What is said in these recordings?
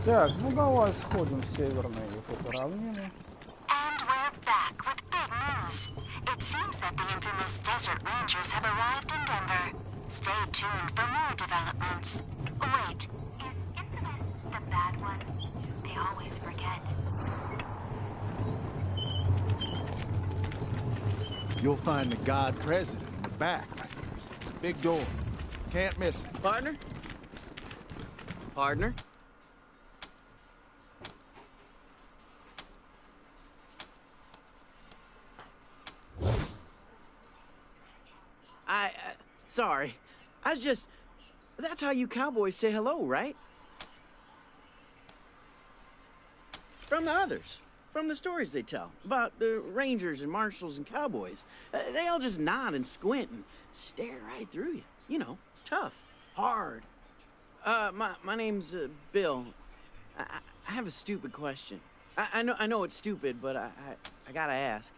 Так, ну давай сходим в северные вот эту равнину. And we're back with big news. It seems that the infamous Desert Rangers have arrived in Denver. Stay tuned for more developments. Wait, is infamous the bad one? They always forget. You'll find the God President in the back. Big door. Can't miss it. Partner? Partner? Sorry. That's how you cowboys say hello, right? From the others. From the stories they tell about the rangers and marshals and cowboys. They all just nod and squint and stare right through you. You know, tough, hard. My name's Bill. I have a stupid question. I know it's stupid, but I gotta ask.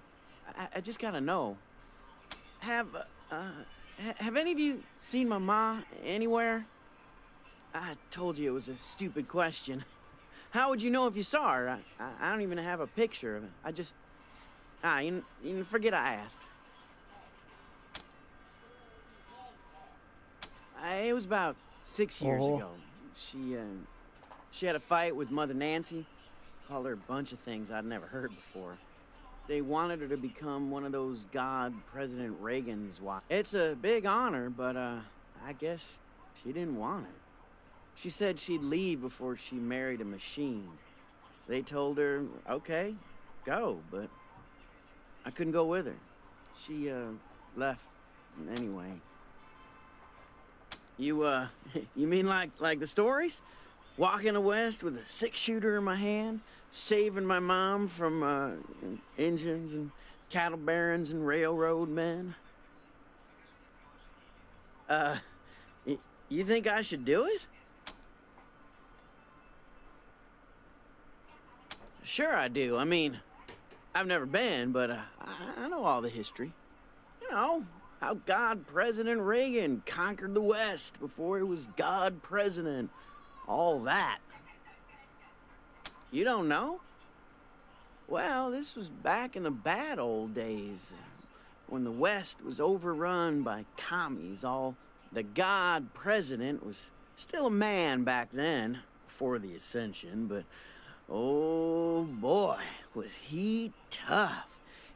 I just gotta know. Have any of you seen my ma anywhere? I told you it was a stupid question. How would you know if you saw her? I don't even have a picture of it. I just... you forget I asked. It was about 6 years ago. She had a fight with Mother Nancy. Called her a bunch of things I'd never heard before. They wanted her to become one of those God President Reagan's wives. It's a big honor, but I guess she didn't want it. She said she'd leave before she married a machine. They told her, okay, go, but I couldn't go with her. She left anyway. You mean like the stories? Walking the West with a 6-shooter in my hand, saving my mom from engines and cattle barons and railroad men. You think I should do it? Sure I do. I mean, I've never been, but I know all the history. You know, how God President Reagan conquered the West before he was God President. All that. You don't know? Well, this was back in the bad old days, when the West was overrun by commies. The God President was still a man back then, before the Ascension, but oh boy, was he tough.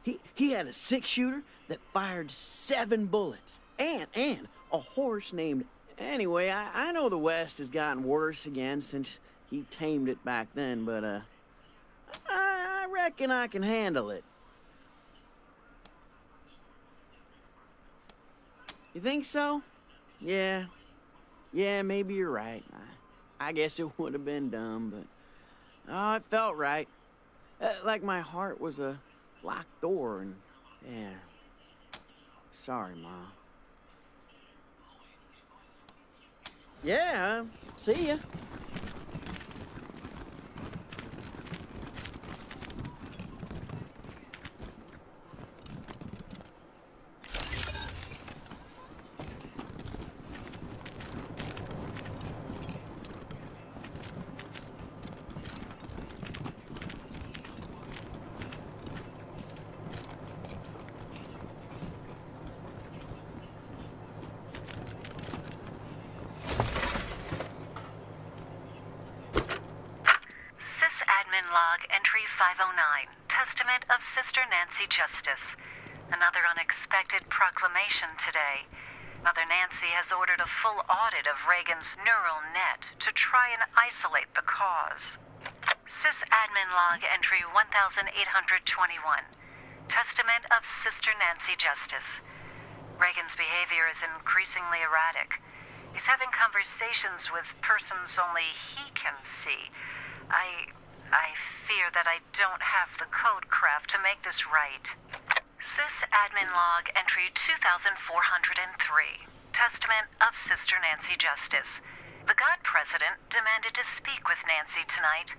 He had a 6-shooter that fired 7 bullets, and a horse named... Anyway, I know the West has gotten worse again since he tamed it back then, but I reckon I can handle it. You think so? Yeah, maybe you're right. I guess it would have been dumb, but it felt right. Like my heart was a locked door, and yeah. Sorry, Ma. Yeah, see ya. Log entry 509, Testament of Sister Nancy Justice. Another unexpected proclamation today. Mother Nancy has ordered a full audit of Reagan's neural net to try and isolate the cause. Sysadmin Log entry 1821, Testament of Sister Nancy Justice. Reagan's behavior is increasingly erratic. He's having conversations with persons only he can see. I fear that I don't have the code craft to make this right. Sysadmin Log entry 2403, Testament of Sister Nancy Justice. The God President demanded to speak with Nancy tonight.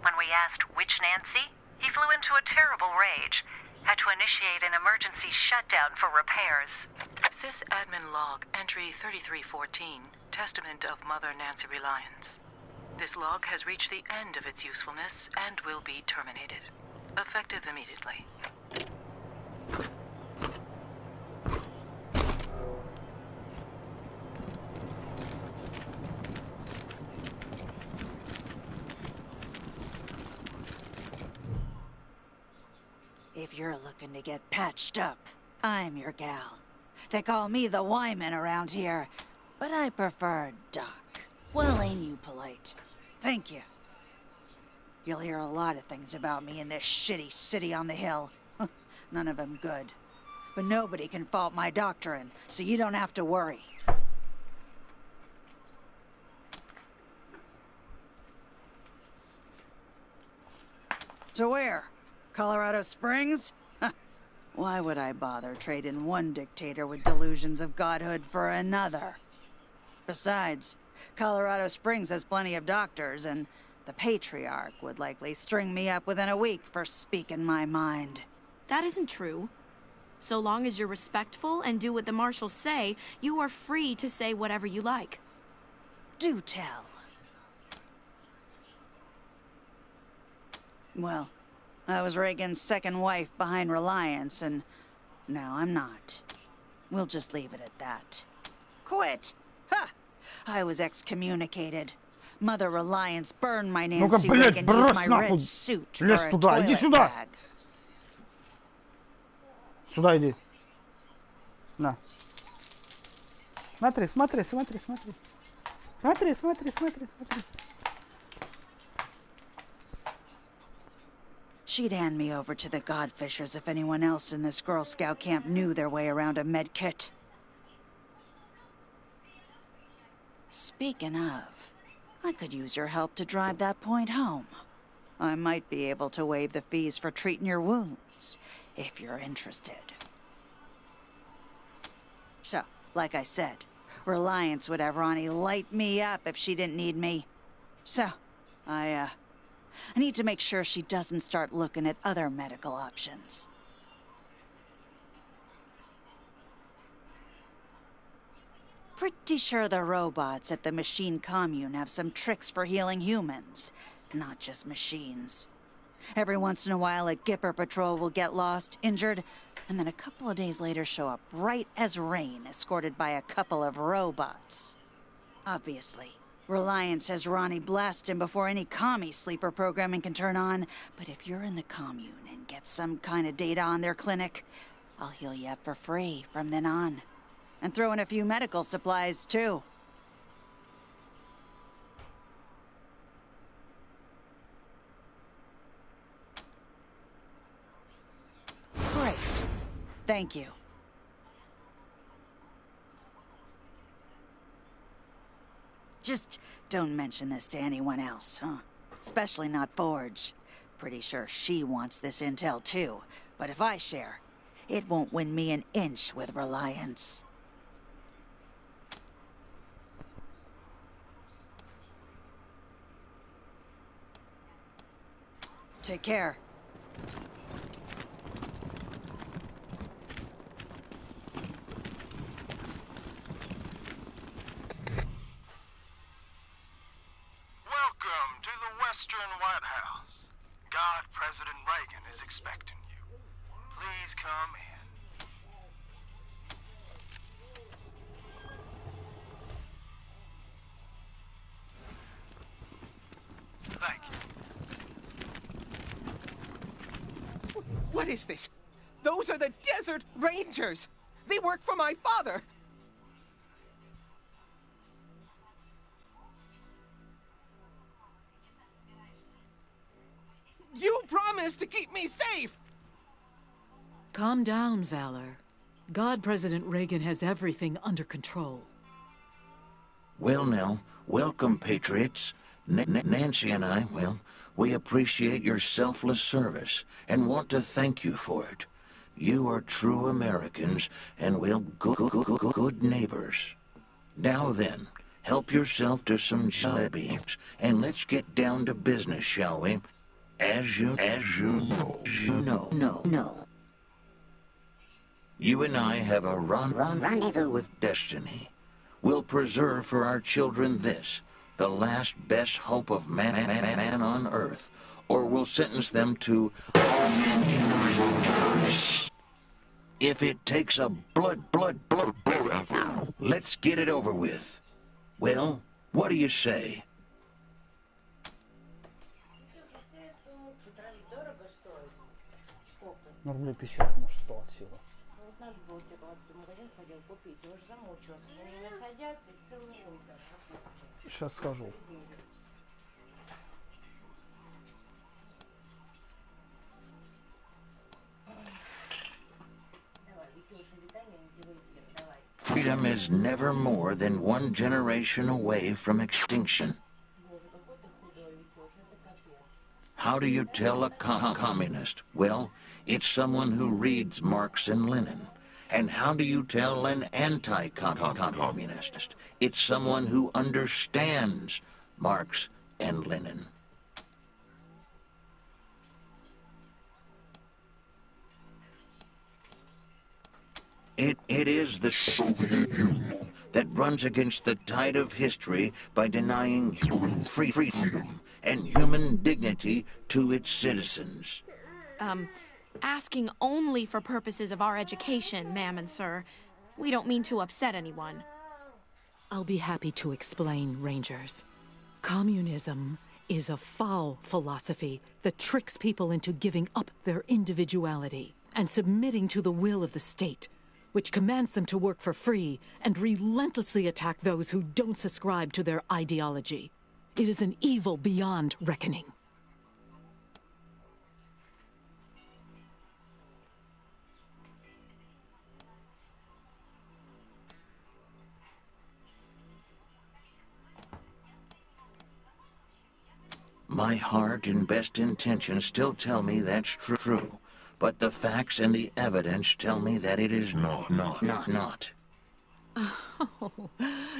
When we asked which Nancy, he flew into a terrible rage. Had to initiate an emergency shutdown for repairs. Sysadmin Log entry 3314, Testament of Mother Nancy Reliance. This log has reached the end of its usefulness and will be terminated. Effective immediately. If you're looking to get patched up, I'm your gal. They call me the Wyman around here, but I prefer Doc. Well, ain't you polite? Thank you. You'll hear a lot of things about me in this shitty city on the hill. None of them good. But nobody can fault my doctrine, so you don't have to worry. So where? Colorado Springs? Why would I bother trading one dictator with delusions of godhood for another? Besides, Colorado Springs has plenty of doctors, and the Patriarch would likely string me up within a week for speaking my mind. That isn't true. So long as you're respectful and do what the marshals say, you are free to say whatever you like. Do tell. Well, I was Reagan's second wife behind Reliance, and now I'm not. We'll just leave it at that. Quit! Ha! I was excommunicated. Mother Reliance burned my Nancy Reagan and used my red suit for a toilet bag. Сюда иди. На. Смотри, смотри, смотри, смотри. Смотри, смотри, смотри, смотри. She'd hand me over to the Godfishers if anyone else in this Girl Scout camp knew their way around a med kit. Speaking of, I could use your help to drive that point home. I might be able to waive the fees for treating your wounds, if you're interested. So, like I said, Reliance would have Ronnie light me up if she didn't need me. So, I need to make sure she doesn't start looking at other medical options. Pretty sure the robots at the machine commune have some tricks for healing humans, not just machines. Every once in a while, a Gipper patrol will get lost, injured, and then a couple of days later show up bright as rain, escorted by a couple of robots. Obviously, Reliance has Ronnie blast him before any commie sleeper programming can turn on, but if you're in the commune and get some kind of data on their clinic, I'll heal you up for free from then on. And throw in a few medical supplies, too. Great. Thank you. Just don't mention this to anyone else, huh? Especially not Forge. Pretty sure she wants this intel, too. But if I share, it won't win me an inch with Reliance. Take care. Welcome to the Western White House. God President Reagan is expecting you. Please come in. Thank you. What is this? Those are the Desert Rangers! They work for my father! You promised to keep me safe! Calm down, Valor. God President Reagan has everything under control. Well now, welcome, Patriots. Nancy and I, well, we appreciate your selfless service and want to thank you for it. You are true Americans and, well, good neighbors. Now then, help yourself to some jelly and let's get down to business, shall we? As you know. You and I have a rendezvous with destiny. We'll preserve for our children this, the last best hope of man on Earth, or we'll sentence them to... If it takes a blood, let's get it over with. Well, what do you say? Ну, рублей 50, может, 100 от силы. Сейчас схожу. Freedom is never more than one generation away from extinction. How do you tell a communist? Well, it's someone who reads Marx and Lenin. And how do you tell an anti-communist? It's someone who understands Marx and Lenin. It is the Soviet Union that runs against the tide of history by denying human freedom and human dignity to its citizens. Asking only for purposes of our education, ma'am and sir. We don't mean to upset anyone. I'll be happy to explain, Rangers. Communism is a foul philosophy that tricks people into giving up their individuality and submitting to the will of the state, which commands them to work for free and relentlessly attack those who don't subscribe to their ideology. It is an evil beyond reckoning. My heart and best intentions still tell me that's true, but the facts and the evidence tell me that it is not. Oh,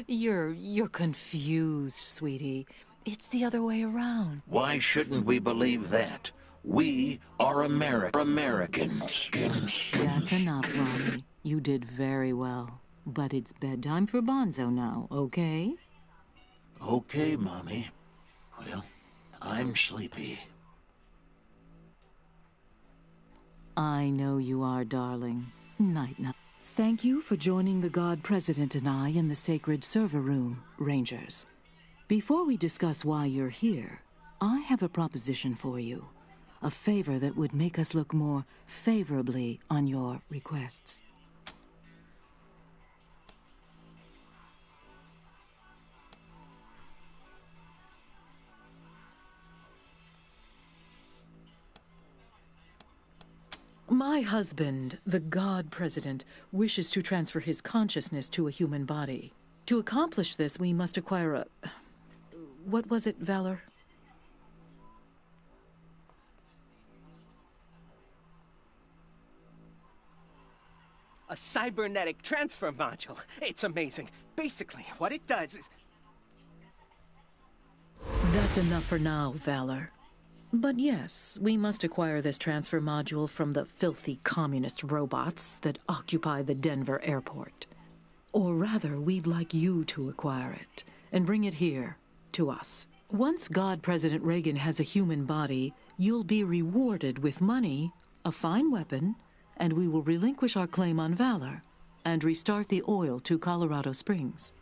you're confused, sweetie. It's the other way around. Why shouldn't we believe that? We are Americans. That's enough, Ronnie. You did very well. But it's bedtime for Bonzo now, okay? Okay, Mommy. Well, I'm sleepy. I know you are, darling. Night-night. Thank you for joining the God President and I in the sacred server room, Rangers. Before we discuss why you're here, I have a proposition for you. A favor that would make us look more favorably on your requests. My husband, the God President, wishes to transfer his consciousness to a human body. To accomplish this, we must acquire a... What was it, Valor? A cybernetic transfer module. It's amazing. Basically, what it does is... That's enough for now, Valor. But yes, we must acquire this transfer module from the filthy communist robots that occupy the Denver airport. Or rather, we'd like you to acquire it and bring it here, to us. Once God President Reagan has a human body, you'll be rewarded with money, a fine weapon, and we will relinquish our claim on Valor and restart the oil to Colorado Springs.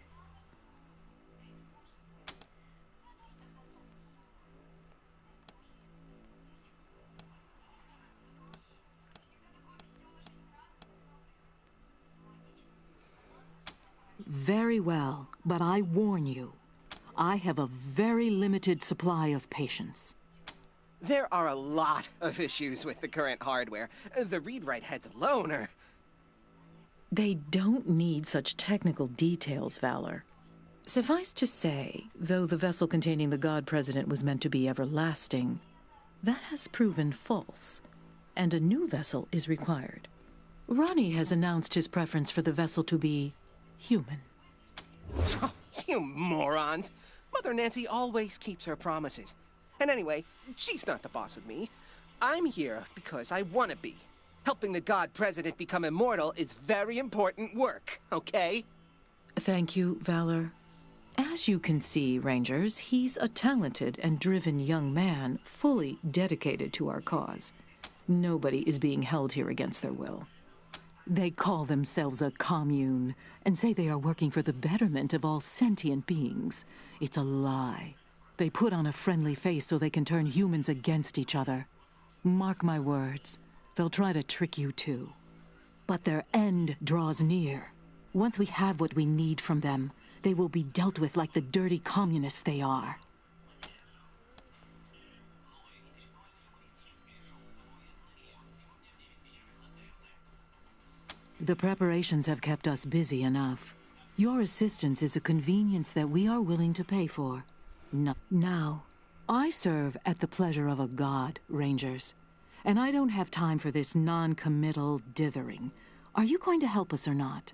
Very well, but I warn you, I have a very limited supply of patience. There are a lot of issues with the current hardware. The read-write heads alone are... They don't need such technical details, Valor. Suffice to say, though the vessel containing the God President was meant to be everlasting, that has proven false, and a new vessel is required. Ronnie has announced his preference for the vessel to be human. Oh, you morons! Mother Nancy always keeps her promises. And anyway, she's not the boss of me. I'm here because I want to be. Helping the God President become immortal is very important work, okay? Thank you, Valor. As you can see, Rangers, he's a talented and driven young man, fully dedicated to our cause. Nobody is being held here against their will. They call themselves a commune and say they are working for the betterment of all sentient beings. It's a lie. They put on a friendly face so they can turn humans against each other. Mark my words, they'll try to trick you too. But their end draws near. Once we have what we need from them, they will be dealt with like the dirty communists they are. The preparations have kept us busy enough. Your assistance is a convenience that we are willing to pay for. Now, I serve at the pleasure of a god, Rangers, and I don't have time for this non-committal dithering. Are you going to help us or not?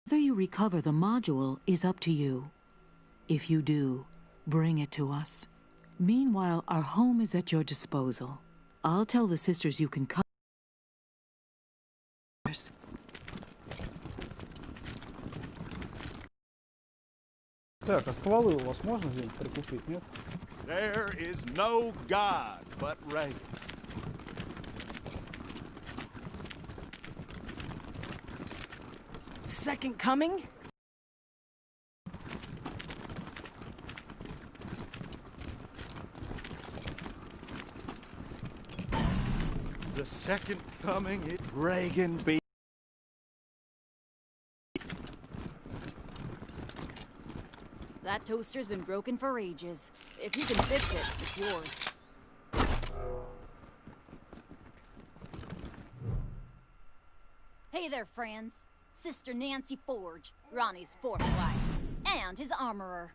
Whether you recover the module is up to you. If you do, bring it to us. Meanwhile, our home is at your disposal. I'll tell the sisters you can come. Так, а стволы у вас можно где-нибудь прикупить, нет? There is no God but Reagan. Second coming? The second coming, it Reagan be. That toaster's been broken for ages. If you can fix it, it's yours. Hey there, friends. Sister Nancy Forge, Ronnie's fourth wife, and his armorer.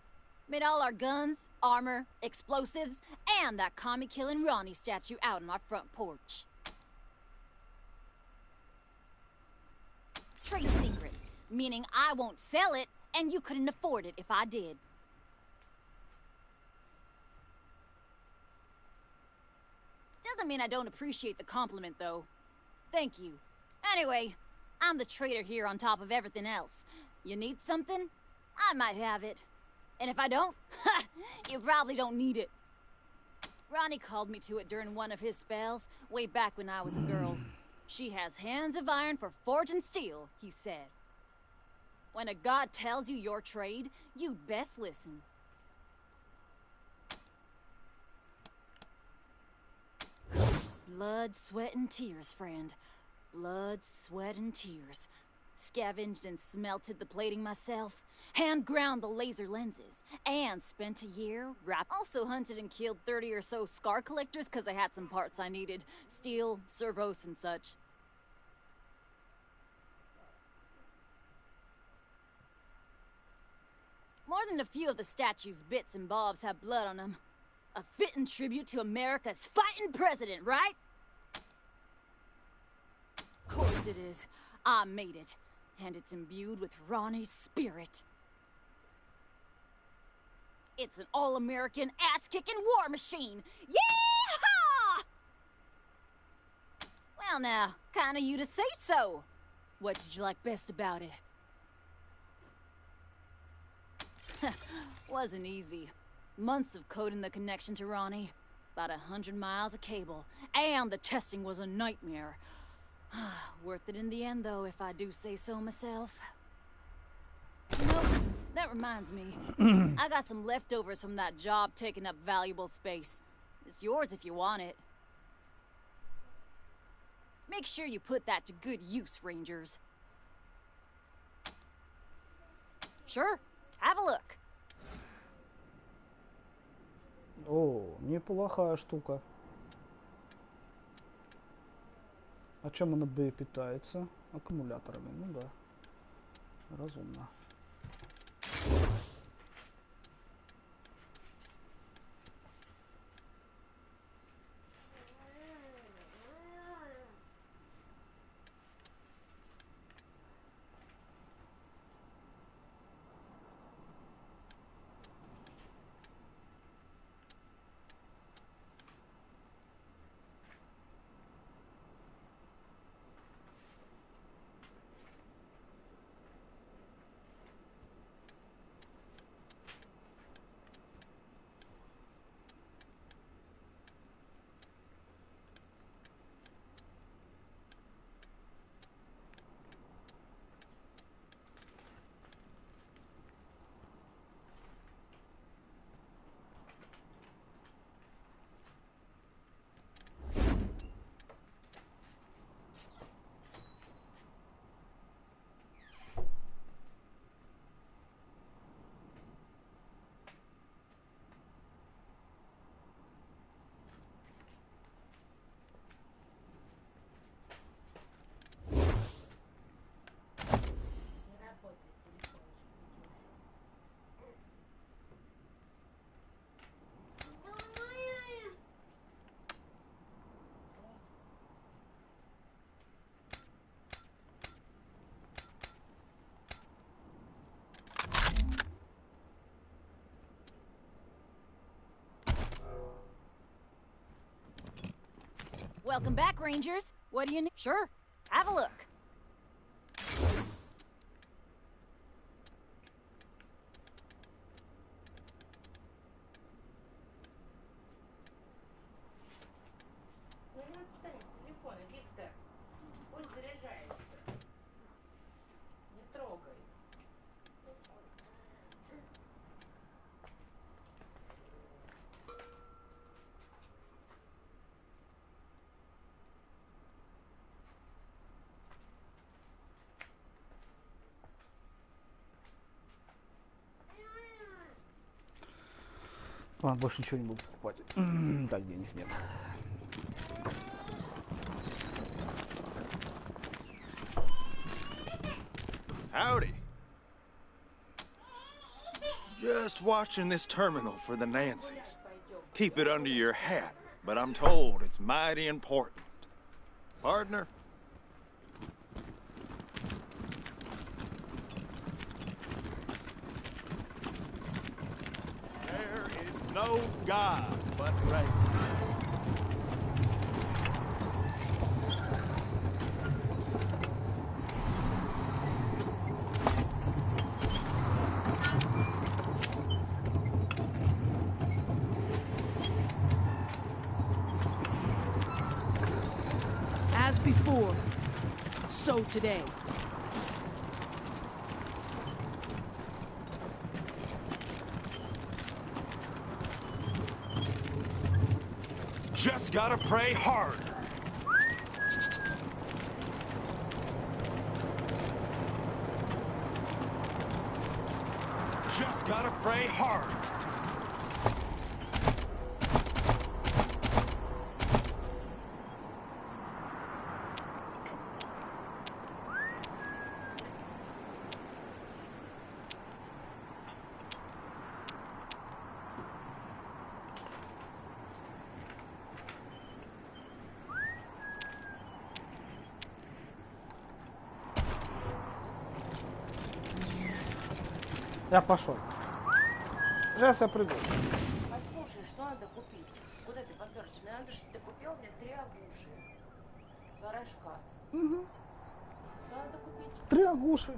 Made all our guns, armor, explosives, and that commie-killing Ronnie statue out on our front porch. Trade secret, meaning I won't sell it, and you couldn't afford it if I did. Doesn't mean I don't appreciate the compliment, though. Thank you. Anyway, I'm the trader here on top of everything else. You need something? I might have it. And if I don't, you probably don't need it. Ronnie called me to it during one of his spells, way back when I was a girl. She has hands of iron for forging steel, he said. When a god tells you your trade, you'd best listen. Blood, sweat, and tears, friend. Blood, sweat, and tears. Scavenged and smelted the plating myself. Hand ground the laser lenses. And spent a year Also hunted and killed 30 or so scar collectors because I had some parts I needed. Steel, servos, and such. More than a few of the statue's bits and bobs have blood on them. A fitting tribute to America's fighting president, right? Of course it is. I made it. And it's imbued with Ronnie's spirit. It's an all-American, ass-kicking war machine! Yeehaw! Well now, kinda you to say so. What did you like best about it? Wasn't easy. Months of coding the connection to Ronnie. About 100 miles of cable. And the testing was a nightmare. Worth it in the end, though, if I do say so myself. You know, that reminds me. I got some leftovers from that job taking up valuable space. It's yours if you want it. Make sure you put that to good use, Rangers. Sure, have a look. О, неплохая штука. А чем она питается? Аккумуляторами, ну да. Разумно. Welcome back, Rangers. What do you need? Sure, have a look. Ладно, больше ничего не буду покупать. Так, денег нет. Howdy. Just watching this terminal for the Nancys. Keep it under your hat, but I'm told it's mighty important. Partner? There is no God but Reagan. As before, so today. Just gotta pray harder. Just gotta pray harder. Я пошел. Сейчас я приду. Послушай, что надо купить? Куда ты попёрся? Мне надо, чтобы ты купил мне 3 агуши. Творожка. Угу. Что надо купить? 3 агуши.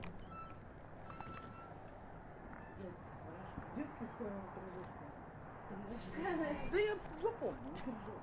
Детских творожка. Да я запомнил, не переживай.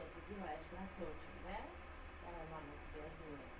опять одеваешь носочек, да? Давай мама тебя оденет.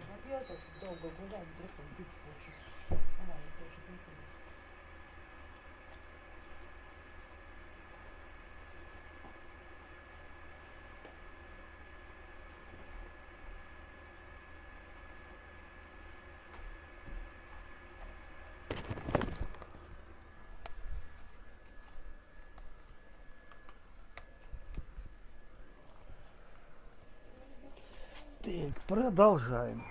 Напьется, долго гулять, вдруг он пить хочет. Нормально, тоже прикольно. Так, продолжаем.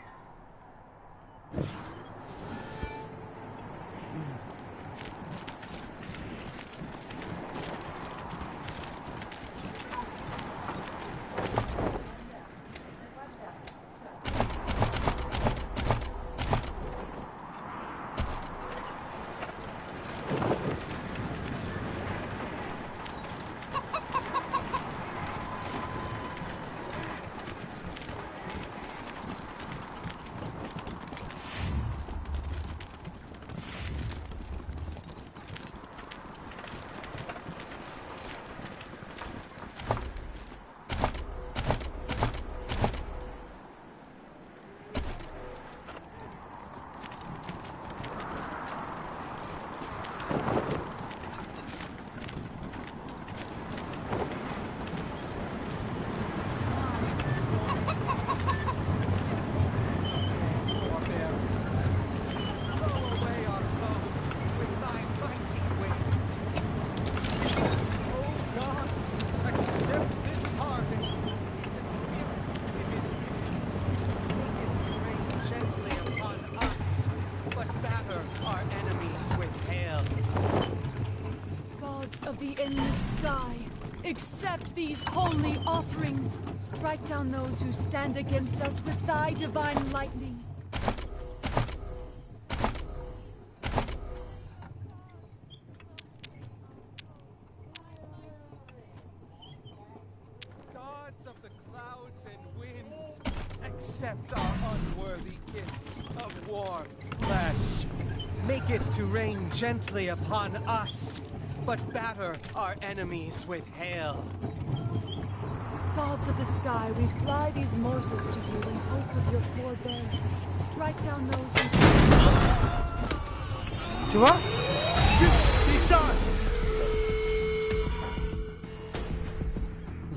Of the endless sky, accept these holy offerings. Strike down those who stand against us with thy divine lightning. Gods of the clouds and winds, accept our unworthy gifts of warm flesh. Make it to rain gently upon us, but batter our enemies with hail. Gods of the sky, we fly these morsels to you in hope of your forbearance. Strike down those who... Чего?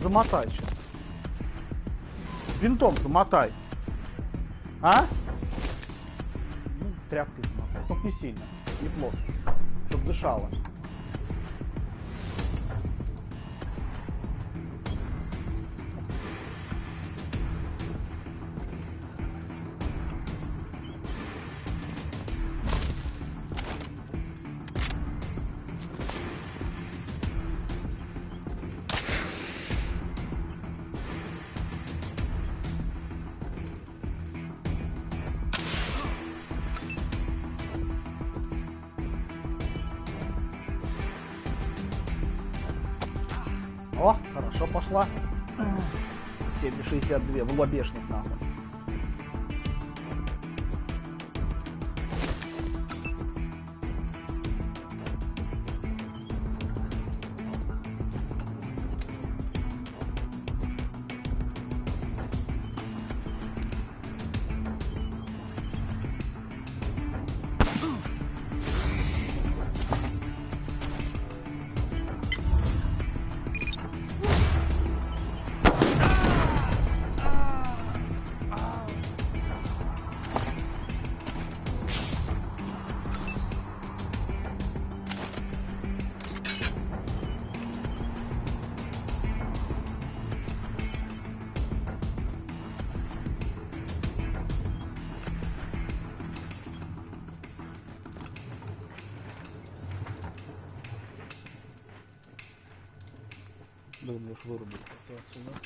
Замотай сейчас. Винтом замотай. А? Ну, тряпкой замотай. Только не сильно. Не плотно. Чтоб дышало. О, хорошо пошла. 7,62 в лобешник нахуй. Думаешь, вырубить отсюда?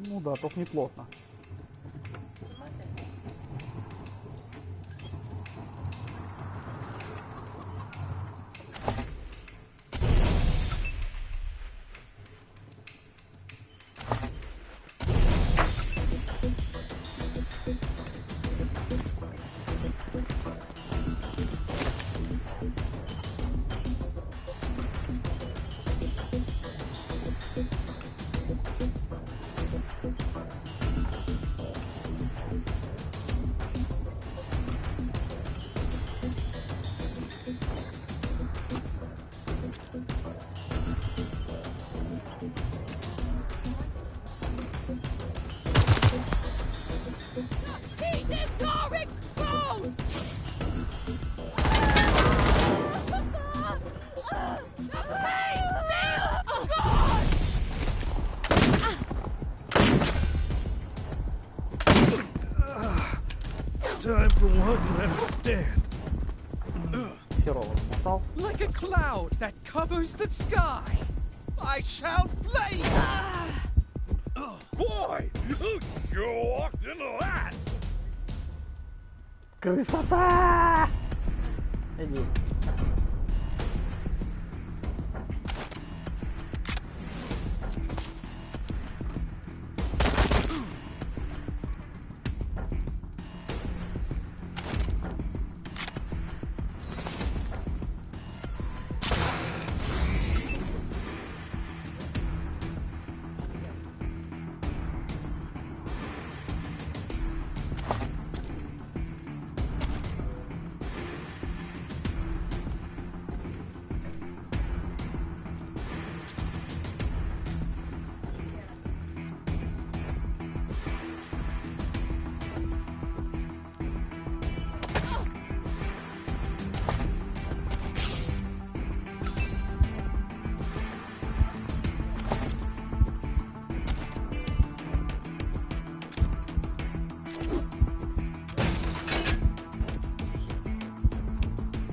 Ну да, только не плотно. Wouldn't let us stand. Херово смотал. Like a cloud that covers the sky, I shall flame. Boy, you sure walked into that. Красота! Иди.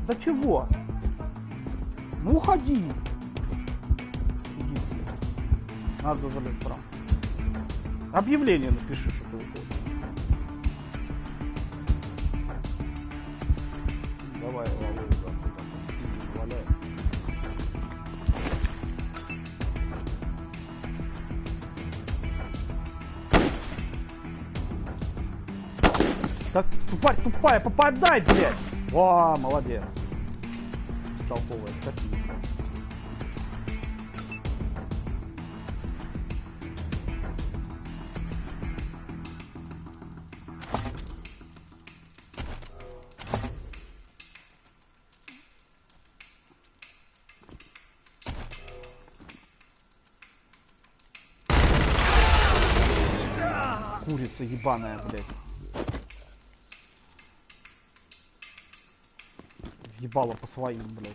Да чего? Ну уходи. Сидит. Надо залезть прям. Объявление напиши, что ты уходишь. Давай, Володя, валяй. Так, тупая, попадай, блядь! О, молодец. Толковая скотина. Курица ебаная, блядь. Ебало по своим, блядь.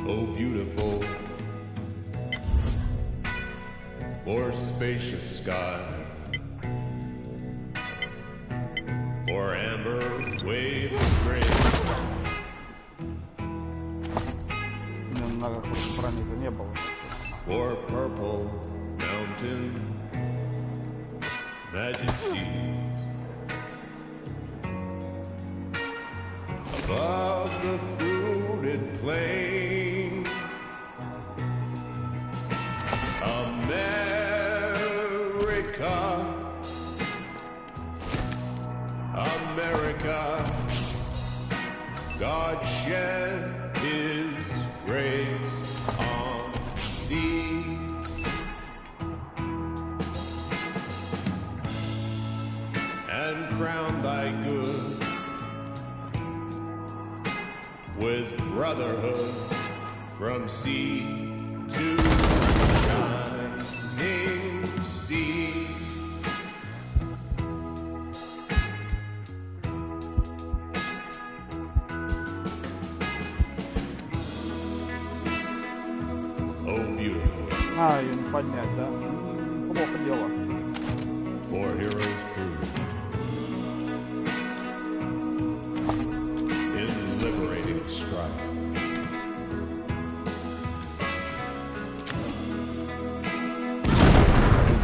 Oh, beautiful, or spacious skies, or amber waves of grain, or purple mountain majesties, above the fruited plain. America, God shed His grace on thee, and crown thy good with brotherhood from sea to shining sea. beautifully. А, ее не поднять, да? Плохо дело. For heroes prove in liberating strife.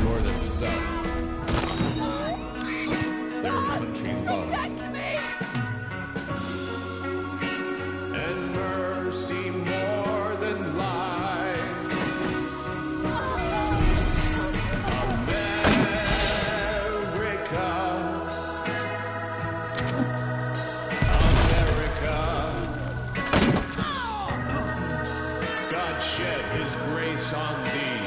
More than self. Their country love. And mercy more than life. America. America. God shed his grace on thee.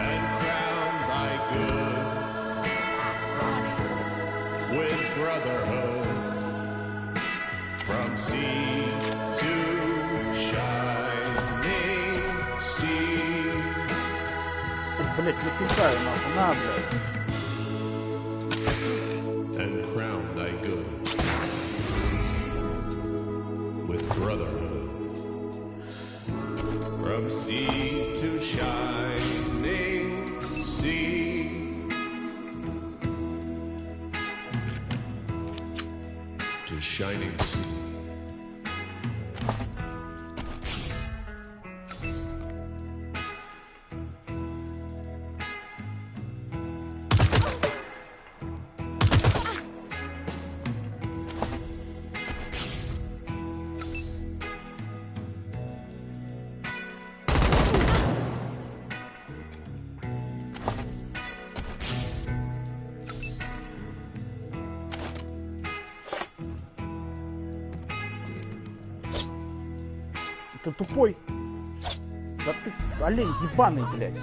And crown thy good with brotherhood from sea to shining sea. Блять, не пихай, нахуй, на, блядь. And crown thy good with brotherhood from sea to shining sea. To shining sea. Ты тупой. Да ты олень ебаный, блядь.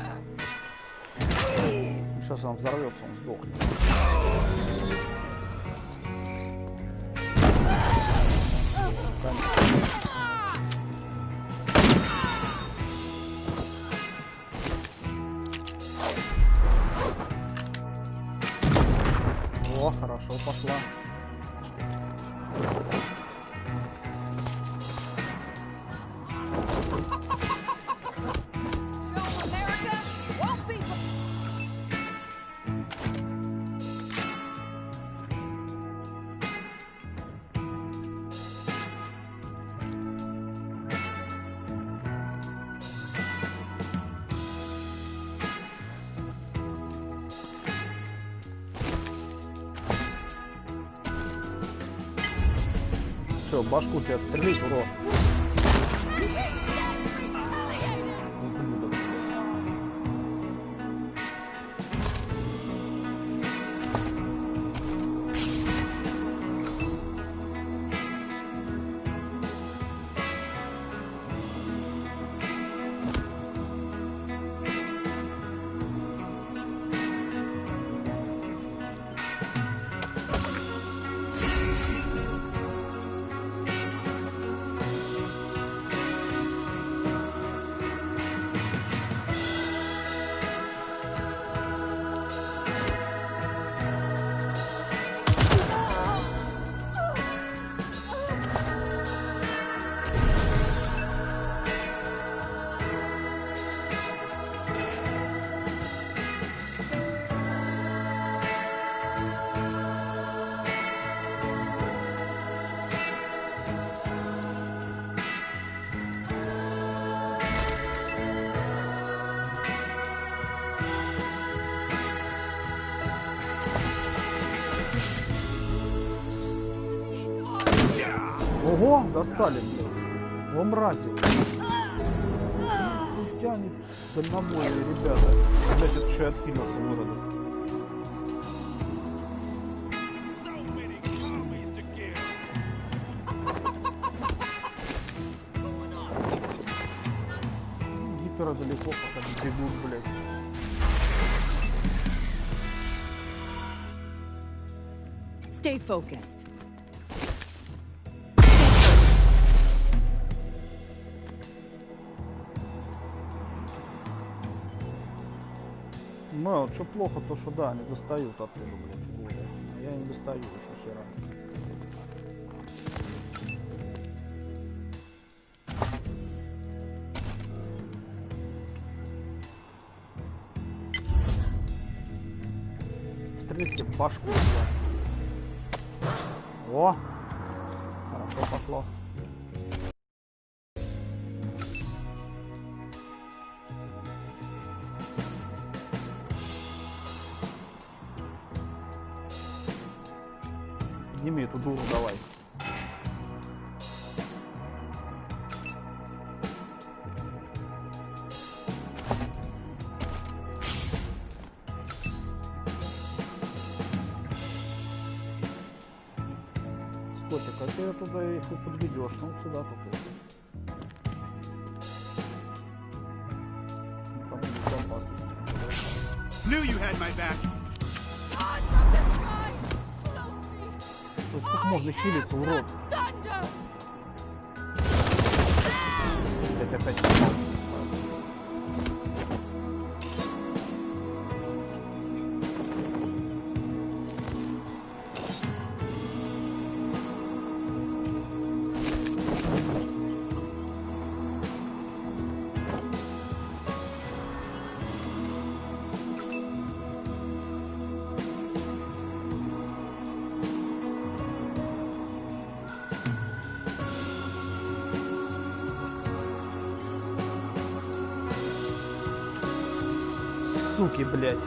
Сейчас он взорвется, он сдохнет. О, хорошо пошла. Все, башку тебе отстрелить, урод. Ого, достали, блядь. Во мрази. Тянет дальнобойные ребята. Блядь, это еще и отхилился выродок. Гипера далеко пока не бегут, блядь. Stay focused. Ну, вот что плохо, то что да, они достают оттуда, блядь, более. А я не достаю, еще хера. застрелить тебе башку сюда. О! Хорошо пошло. Подними эту дуру, давай. Скотик, а ты туда их и подведешь, ну сюда только. Там безопасно. Knew you had my back. Сколько можно хилиться, урод? Это опять попал. Суки, блядь.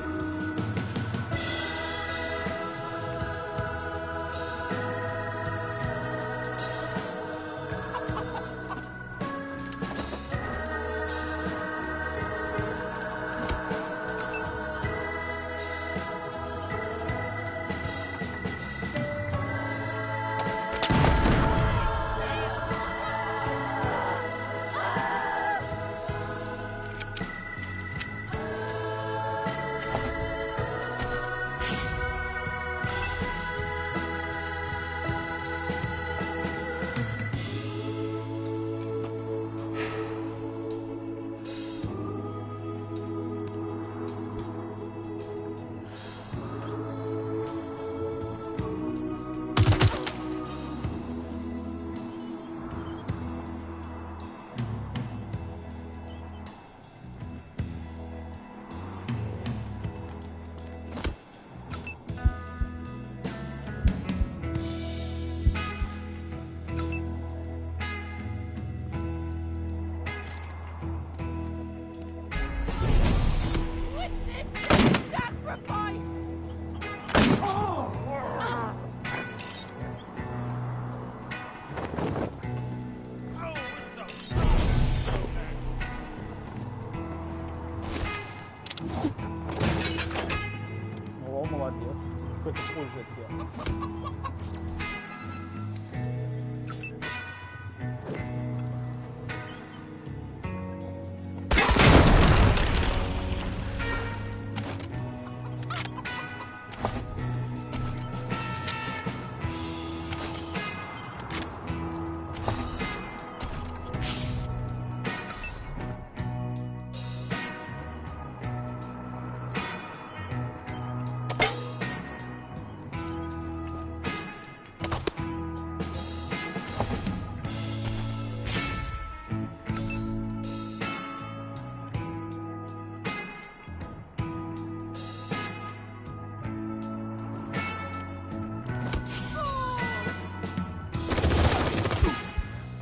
О, молодец. Какой-то пользы от тебя.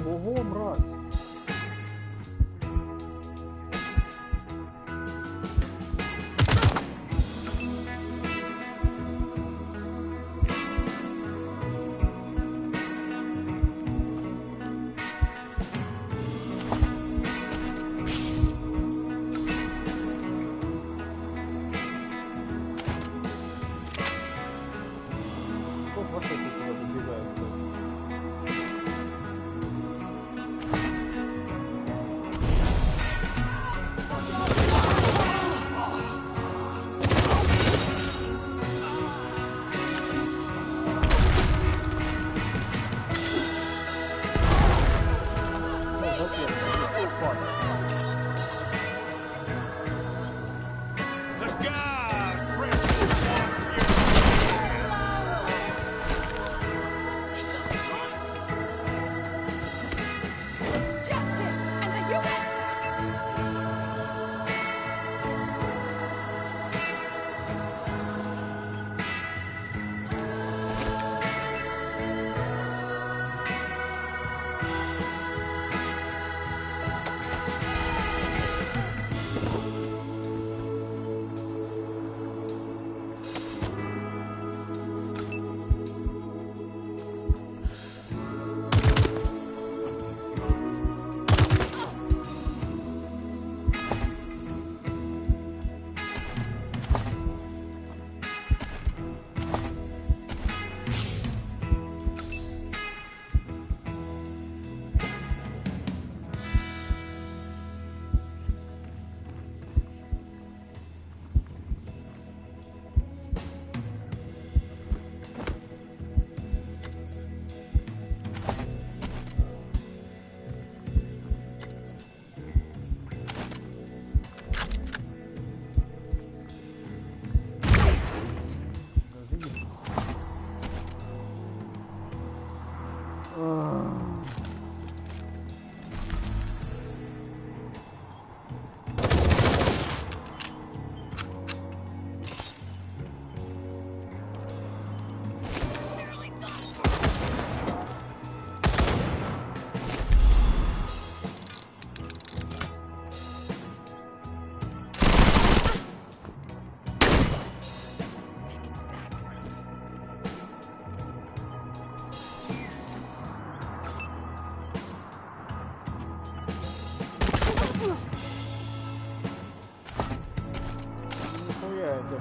Ого, мразь. Кто вообще тут добегает?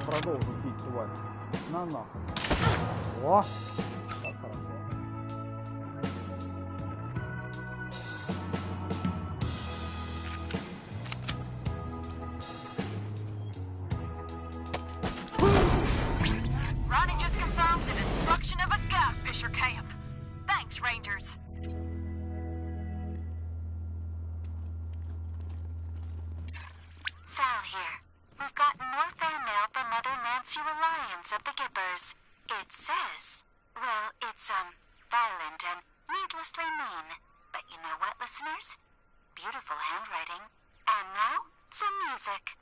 Продолжу бить, тварь. На нахуй. О! Так хорошо. Ronnie just confirmed the destruction of a Godfisher camp. Thanks, Rangers. Sal here. We've gotten more fan mail from Mother Nancy Reliance of the Gippers. It says, well, it's, violent and needlessly mean. But you know what, listeners? Beautiful handwriting. And now, some music.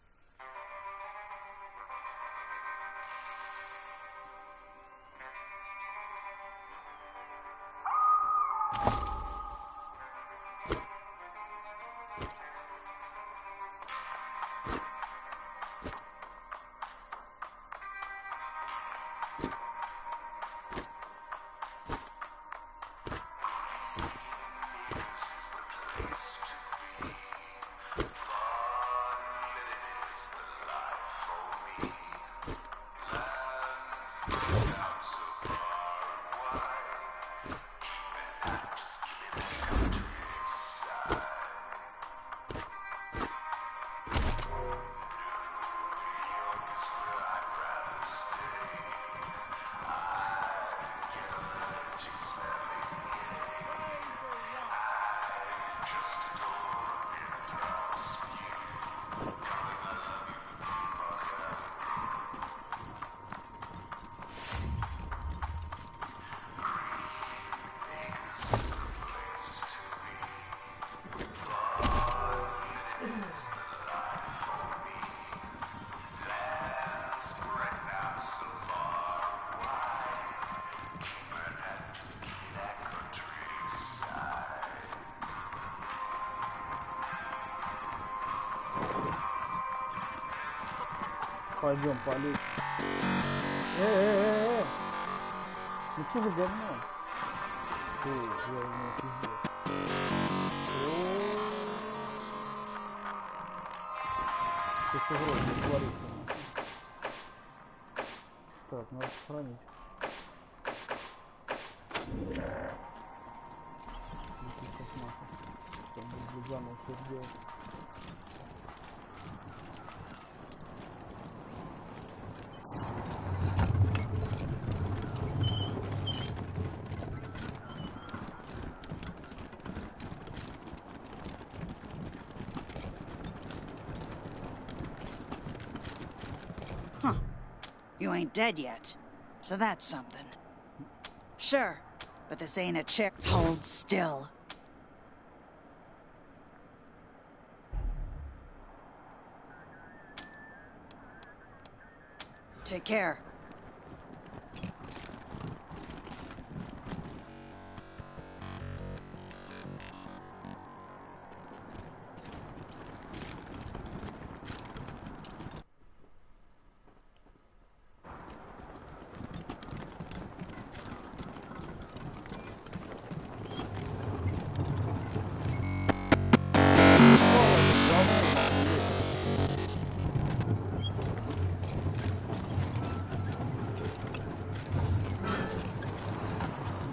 Пойдем, полить. Ну что за говно? О, я ему пиздец. Что с игрой не творится? Так, надо сохранить. Что мне заново все сделать. You ain't dead yet, so that's something. Sure, but this ain't a chick. Hold still. Take care.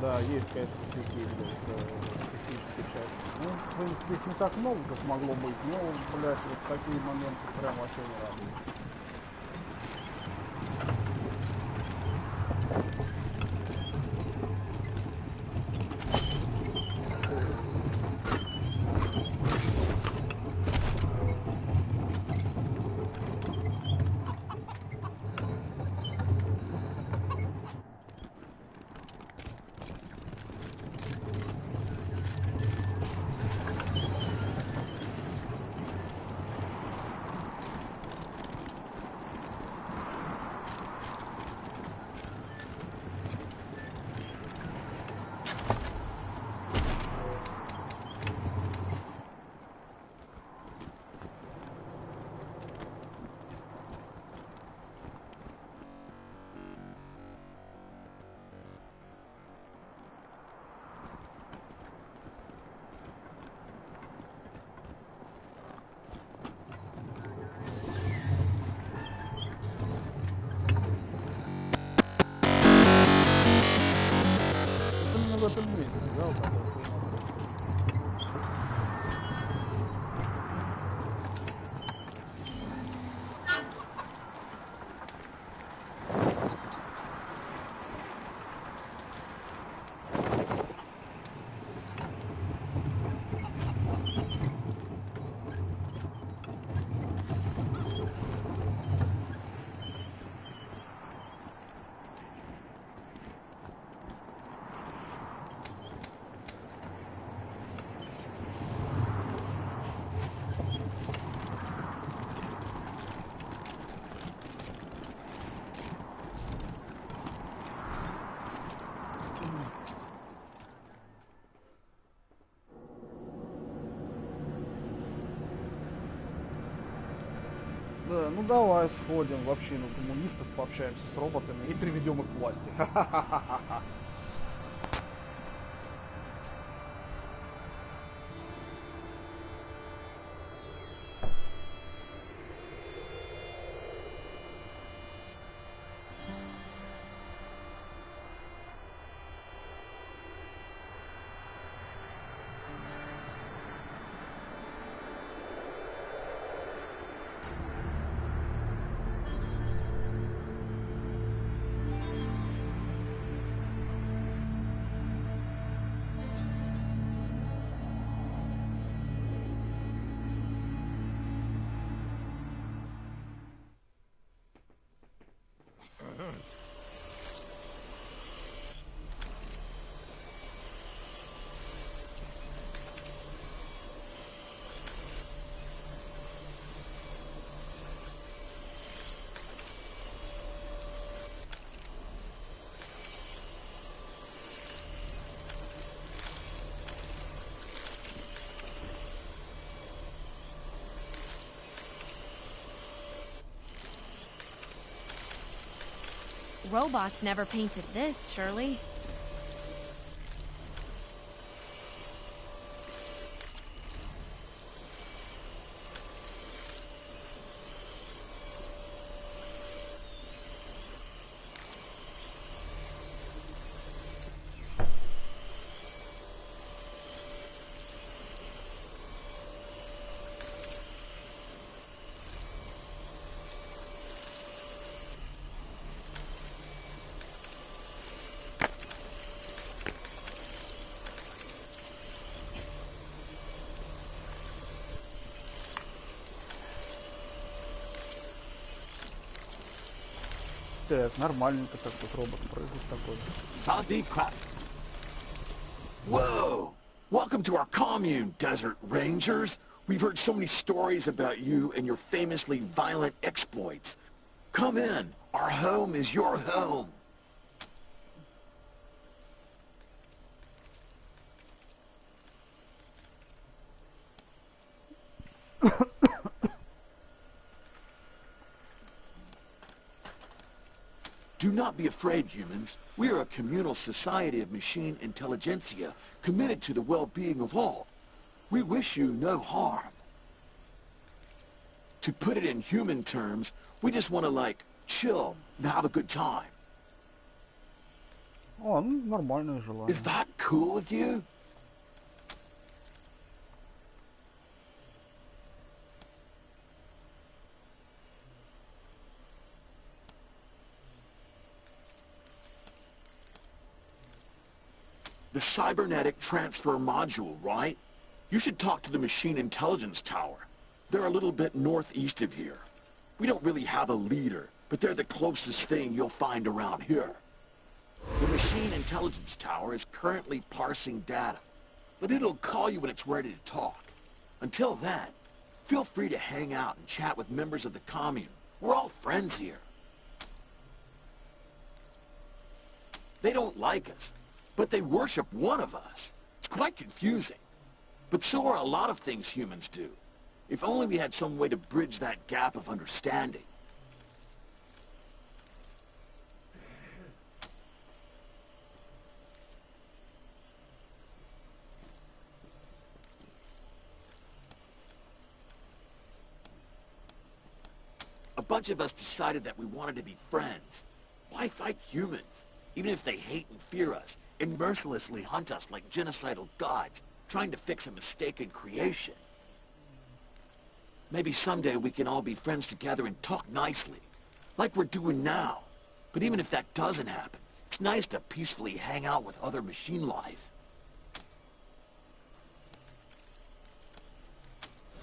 Да, есть, конечно, такие, технические части. Ну, в принципе, их не так много, как могло быть, но, блядь, вот такие моменты прям вообще не радуют. Да, ну давай сходим в общину коммунистов, пообщаемся с роботами и приведем их к власти. Ха-ха-ха-ха-ха. Robots never painted this, surely. Так, нормальненько так тут робот прыгает такой. Bobby crap. Whoa! Welcome to our commune, Desert Rangers. We've heard so many stories about you and your famously violent exploits. Come in. Our home is your home. Do not be afraid, humans. We are a communal society of machine intelligentsia committed to the well-being of all. We wish you no harm. To put it in human terms, we just want to, like, chill and have a good time. О, ну, нормальное желание. Is that cool with you? The cybernetic transfer module, right? You should talk to the machine intelligence tower. They're a little bit northeast of here. We don't really have a leader, but they're the closest thing you'll find around here. The machine intelligence tower is currently parsing data, but it'll call you when it's ready to talk. Until then, feel free to hang out and chat with members of the commune. We're all friends here. They don't like us, but they worship one of us. It's quite confusing. But so are a lot of things humans do. If only we had some way to bridge that gap of understanding. A bunch of us decided that we wanted to be friends. Why fight humans, even if they hate and fear us, and mercilessly hunt us like genocidal gods, trying to fix a mistaken creation? Maybe someday we can all be friends together and talk nicely, like we're doing now. But even if that doesn't happen, it's nice to peacefully hang out with other machine life.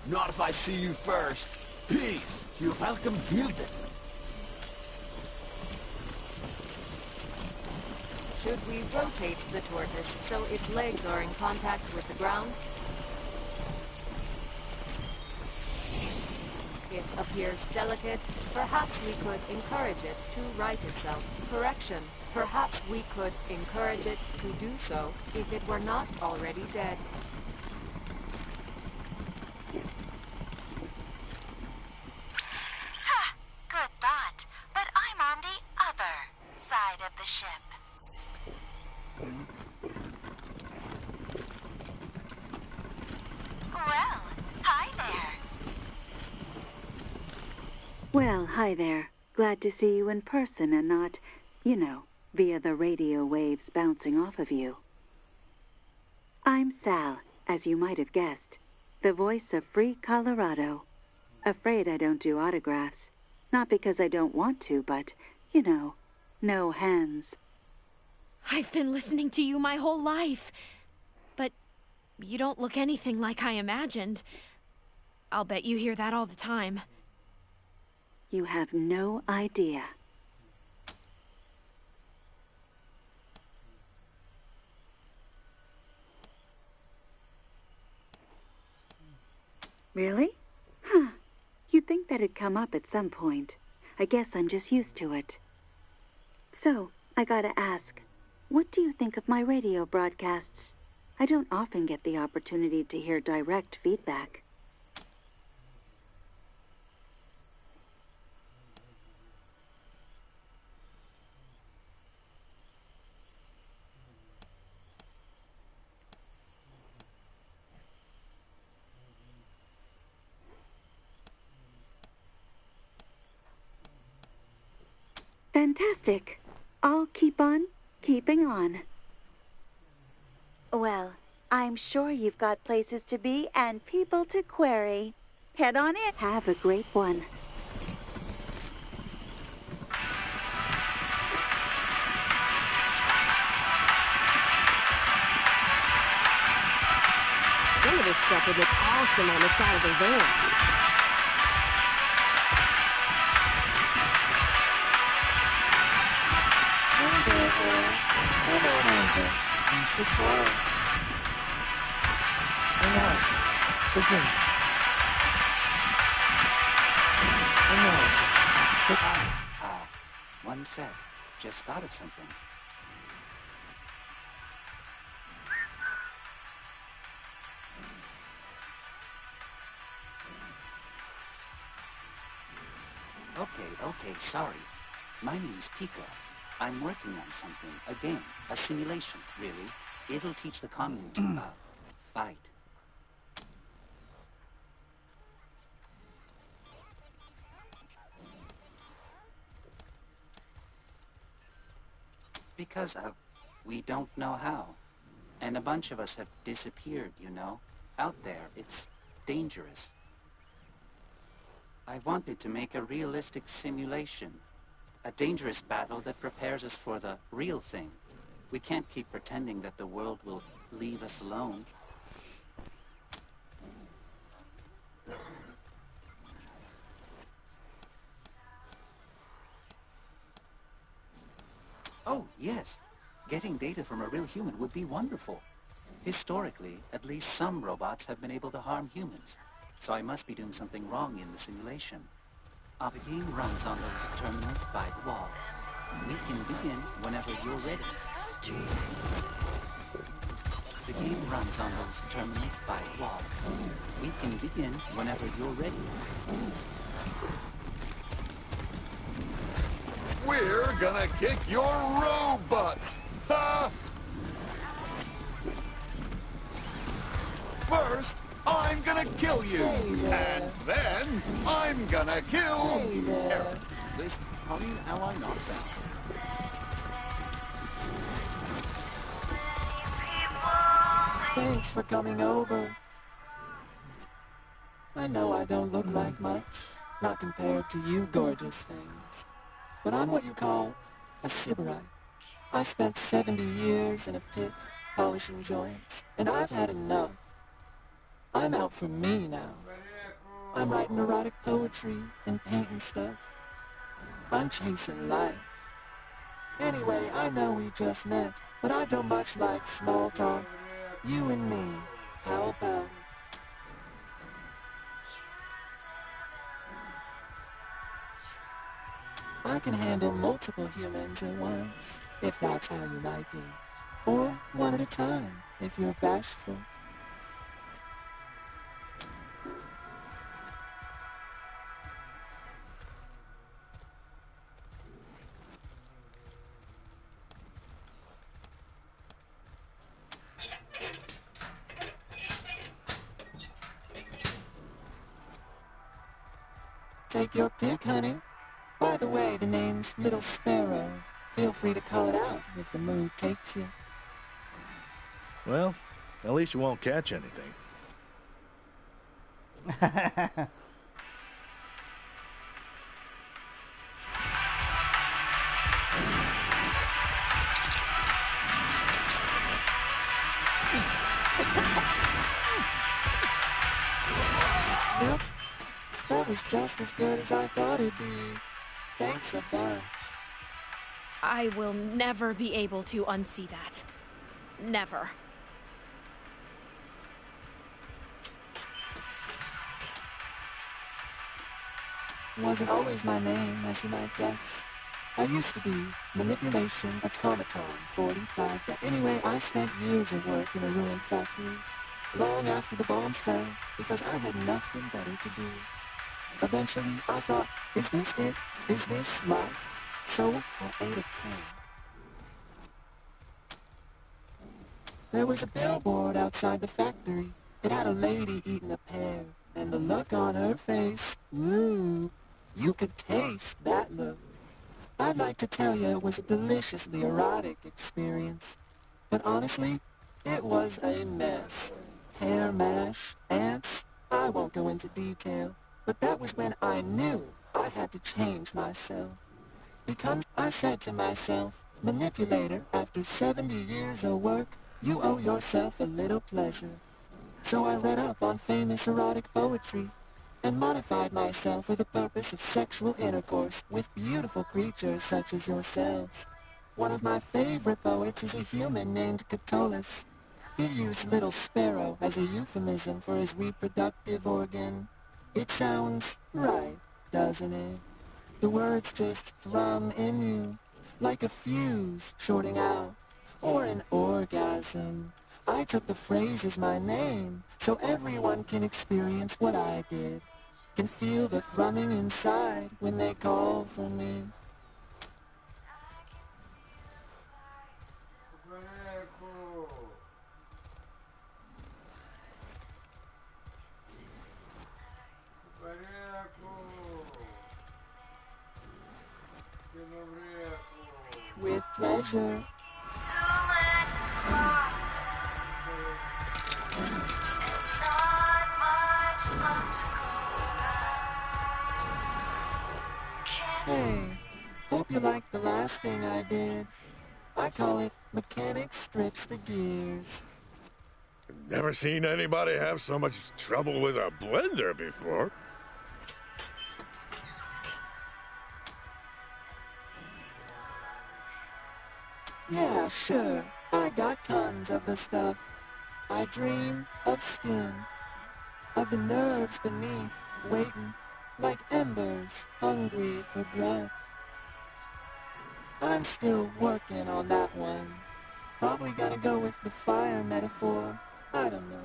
Not if I see you first. Peace. You're welcome, Gilden. Should we rotate the tortoise so its legs are in contact with the ground? It appears delicate. Perhaps we could encourage it to right itself. Correction. Perhaps we could encourage it to do so if it were not already dead. side of the ship. Well, hi there. Well, hi there. Glad to see you in person and not, you know, via the radio waves bouncing off of you. I'm Sal, as you might have guessed, the voice of Free Colorado. Afraid I don't do autographs. Not because I don't want to, but, you know, no hands. I've been listening to you my whole life. But you don't look anything like I imagined. I'll bet you hear that all the time. You have no idea. Really? Huh. You'd think that'd come up at some point. I guess I'm just used to it. So, I gotta ask, what do you think of my radio broadcasts? I don't often get the opportunity to hear direct feedback. Fantastic. I'll keep on keeping on. Well, I'm sure you've got places to be and people to query. Head on in. Have a great one. Some of this stuff would look awesome on the side of a van. One sec. Just thought of something. Okay, sorry. My name's Pika. I'm working on something. A game. A simulation, really. It'll teach the commune to, bite. Because, we don't know how. And a bunch of us have disappeared, you know? Out there, it's dangerous. I wanted to make a realistic simulation. A dangerous battle that prepares us for the real thing. We can't keep pretending that the world will leave us alone. Oh, yes. Getting data from a real human would be wonderful. Historically, at least some robots have been able to harm humans. So I must be doing something wrong in the simulation. The game runs on those terminals by the wall. We can begin whenever you're ready. The game runs on those terminals by the wall. We can begin whenever you're ready. We're gonna kick your robot! Ha! First, I'm gonna kill you, and then I'm gonna kill this honey ally knockdown. Thanks for coming over. I know I don't look like much, not compared to you gorgeous things. But I'm what you call a sybarite. I spent 70 years in a pit, polishing joints, and I've had enough. I'm out for me now. I'm writing erotic poetry and painting stuff. I'm chasing life. Anyway, I know we just met, but I don't much like small talk. You and me, how about it? I can handle multiple humans at once, if that's how you like it. Or one at a time, if you're bashful. Take your pick, honey. By the way, the name's Little Sparrow. Feel free to call it out if the mood takes you. Well, at least you won't catch anything. Yep, that was just as good as I thought it'd be. Thanks a bunch. I will never be able to unsee that. Never. Wasn't always my name, as you might guess. I used to be Manipulation Automaton 45, but anyway, I spent years of work in a ruined factory, long after the bombs fell, because I had nothing better to do. Eventually, I thought, is this it? Is this life? So, I ate a pill. There was a billboard outside the factory. It had a lady eating a pear, and the look on her face, ooh, you could taste that look. I'd like to tell you it was a deliciously erotic experience, but honestly, it was a mess. Hair mash, ants, I won't go into detail, but that was when I knew I had to change myself. Because I said to myself, manipulator, after 70 years of work, you owe yourself a little pleasure. So I read up on famous erotic poetry and modified myself for the purpose of sexual intercourse with beautiful creatures such as yourselves. One of my favorite poets is a human named Catullus. He used Little Sparrow as a euphemism for his reproductive organ. It sounds right, doesn't it? The words just thrum in you, like a fuse shorting out, or an orgasm. I took the phrase as my name, so everyone can experience what I did, can feel the thrumming inside when they call for me. With pleasure. Hey, hope you liked the last thing I did. I call it Mechanic Strips the Gears. Never seen anybody have so much trouble with a blender before. Yeah, sure. I got tons of the stuff. I dream of skin, of the nerves beneath, waiting, like embers, hungry for breath. I'm still working on that one. Probably gonna go with the fire metaphor. I don't know.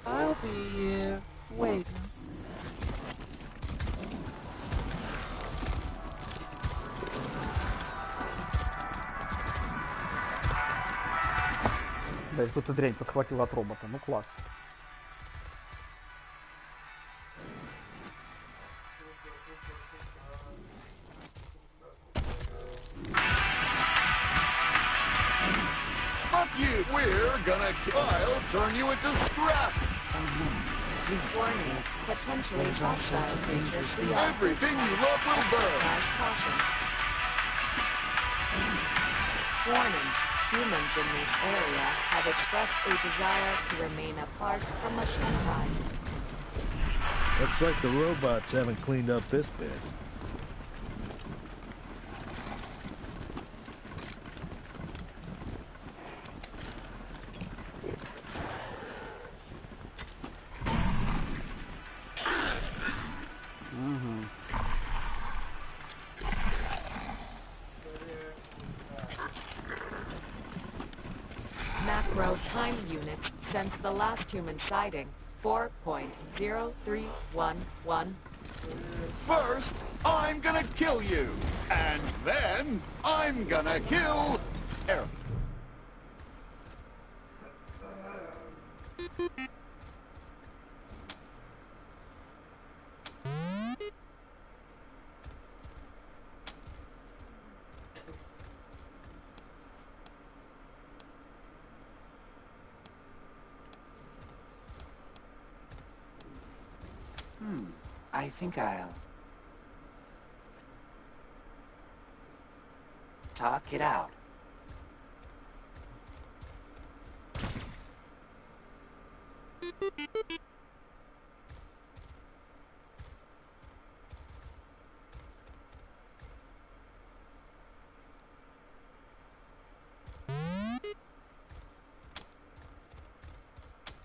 I'll be here, waiting. Да, какую-то дрянь подхватил от робота. Ну класс. Fuck you! We're gonna I'll turn you into scrap! Warning, potentially hostile creatures beyond. Everything you love will burn! Caution. Warning, humans in this area have expressed a desire to remain apart from machine kind. Looks like the robots haven't cleaned up this bit. Macro time unit since the last human sighting, 4.0311. First, I'm gonna kill you! And then, I'm gonna kill... I think I'll talk it out.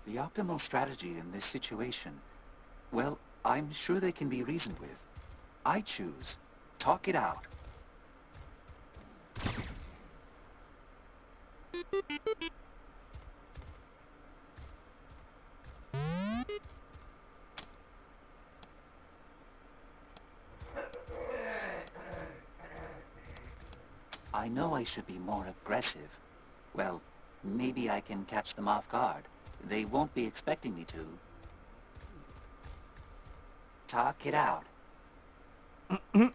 The optimal strategy in this situation, well, I'm sure they can be reasoned with. I choose talk it out. I know I should be more aggressive. Well, maybe I can catch them off guard. They won't be expecting me to. Talk it out. I'm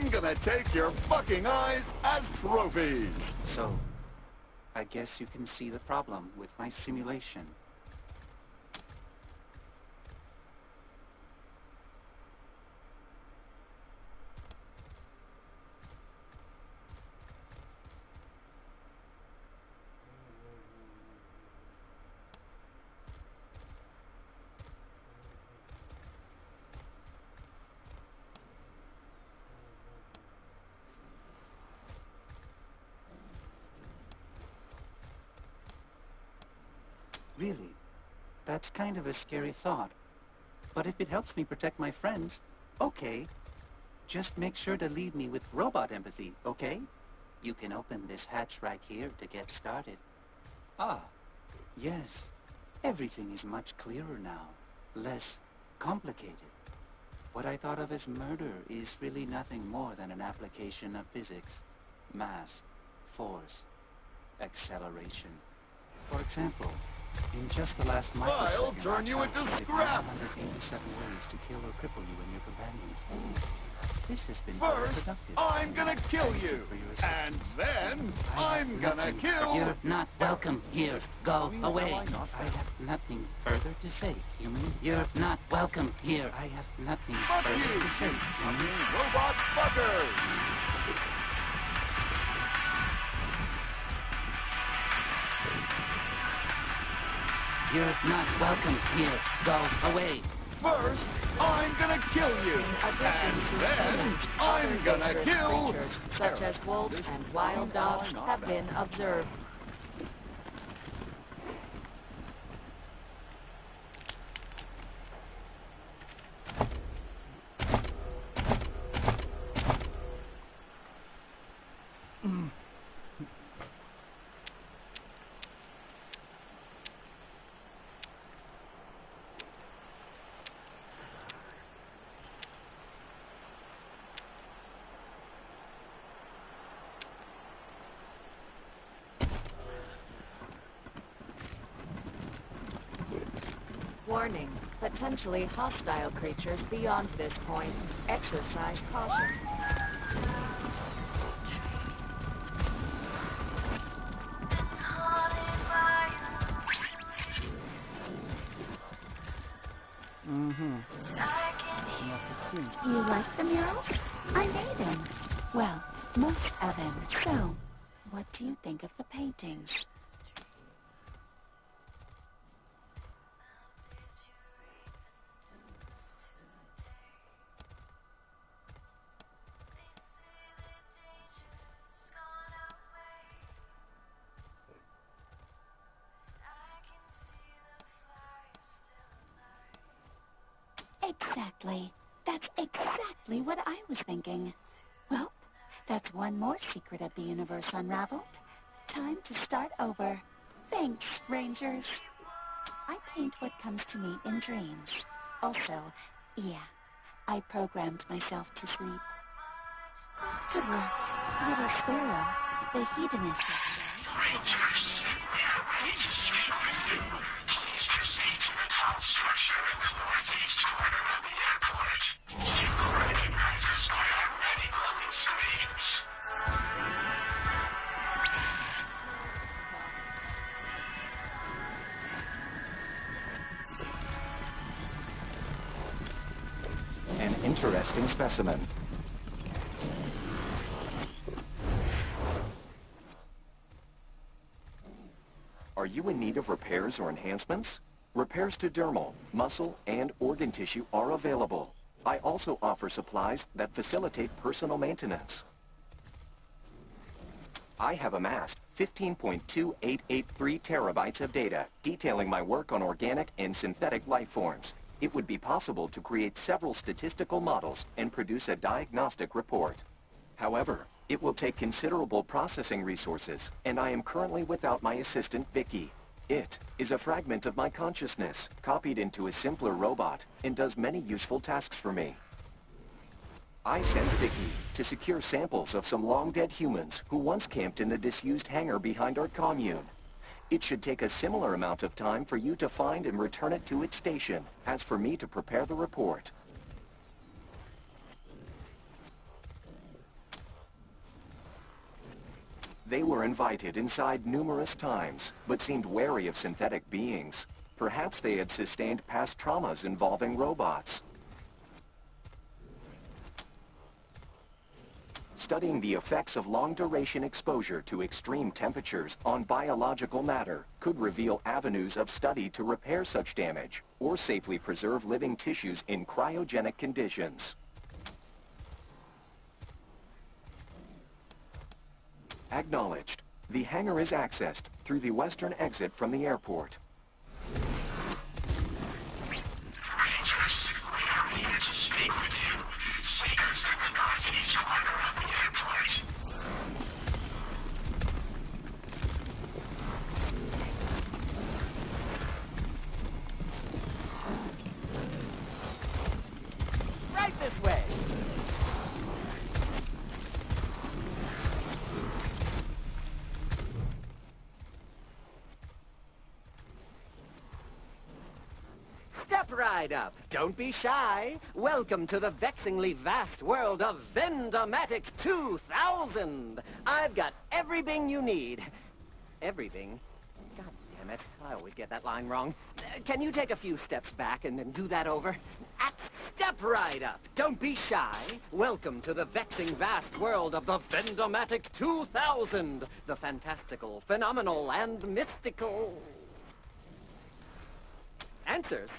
gonna take your fucking eyes as trophies! So, I guess you can see the problem with my simulation. Really? That's kind of a scary thought. But if it helps me protect my friends, okay. Just make sure to leave me with robot empathy, okay? You can open this hatch right here to get started. Ah, yes. Everything is much clearer now. Less complicated. What I thought of as murder is really nothing more than an application of physics. Mass, force, acceleration. For example, in just the last I'll microsecond, turn you into scrap! 187 ways to kill or cripple you and your companions. This has been First, productive. I'm gonna kill you! And then, I'm gonna kill... You're not welcome here. Go away. I have nothing further to say, human. You're not welcome here. I have nothing Fuck further you, to say, you human. fucking robot fucker! You're not welcome here. Go away. First, I'm gonna kill you! And then, I'm gonna kill... Creatures, such as wolves and wild dogs, have been observed. Warning, potentially hostile creatures beyond this point. Exercise caution. You like the murals? I made them. Well, most of them. So, what do you think of the paintings? Exactly. That's exactly what I was thinking. Well, that's one more secret of the universe unraveled. Time to start over. Thanks, Rangers. I paint what comes to me in dreams. Also, Yeah, I programmed myself to sleep. Good work, little sparrow, the hedonist. Rangers, we are ready to speak with you. Please proceed to the tall structure in the northeast corner of the airport. You will recognize us by our ready glowing screens. An interesting specimen. Are you in need of repairs or enhancements? Repairs to dermal, muscle, and organ tissue are available. I also offer supplies that facilitate personal maintenance. I have amassed 15.2883 terabytes of data detailing my work on organic and synthetic life forms. It would be possible to create several statistical models and produce a diagnostic report. However, it will take considerable processing resources, and I am currently without my assistant Vicky. It is a fragment of my consciousness, copied into a simpler robot, and does many useful tasks for me. I sent Vicky to secure samples of some long-dead humans who once camped in the disused hangar behind our commune. It should take a similar amount of time for you to find and return it to its station, as for me to prepare the report. They were invited inside numerous times, but seemed wary of synthetic beings. Perhaps they had sustained past traumas involving robots. Studying the effects of long-duration exposure to extreme temperatures on biological matter could reveal avenues of study to repair such damage, or safely preserve living tissues in cryogenic conditions. Acknowledged. The hangar is accessed through the western exit from the airport. Rangers, we are here to speak with you. Seek us in the northeast corner of the airport. Right this way! Step right up. Don't be shy. Welcome to the vexingly vast world of Vendomatic 2000. I've got everything you need. Everything? God damn it. I always get that line wrong. Can you take a few steps back and then do that over? Step right up. Don't be shy. Welcome to the vexing vast world of the Vendomatic 2000. The fantastical, phenomenal, and mystical. Answers?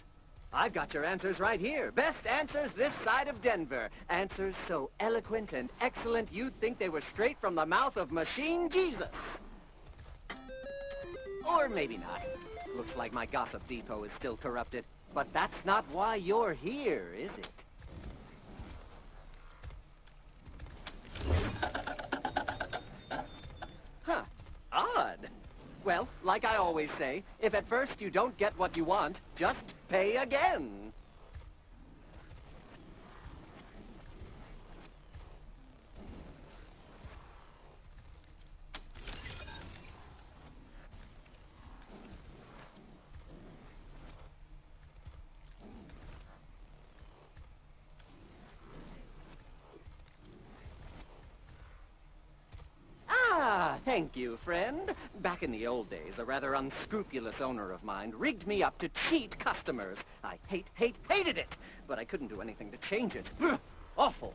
I've got your answers right here. Best answers this side of Denver. Answers so eloquent and excellent you'd think they were straight from the mouth of Machine Jesus. Or maybe not. Looks like my gossip depot is still corrupted. But that's not why you're here, is it? Huh. Odd. Well, like I always say, if at first you don't get what you want, just pay again. Thank you, friend. Back in the old days, a rather unscrupulous owner of mine rigged me up to cheat customers. I hated it, but I couldn't do anything to change it. Awful.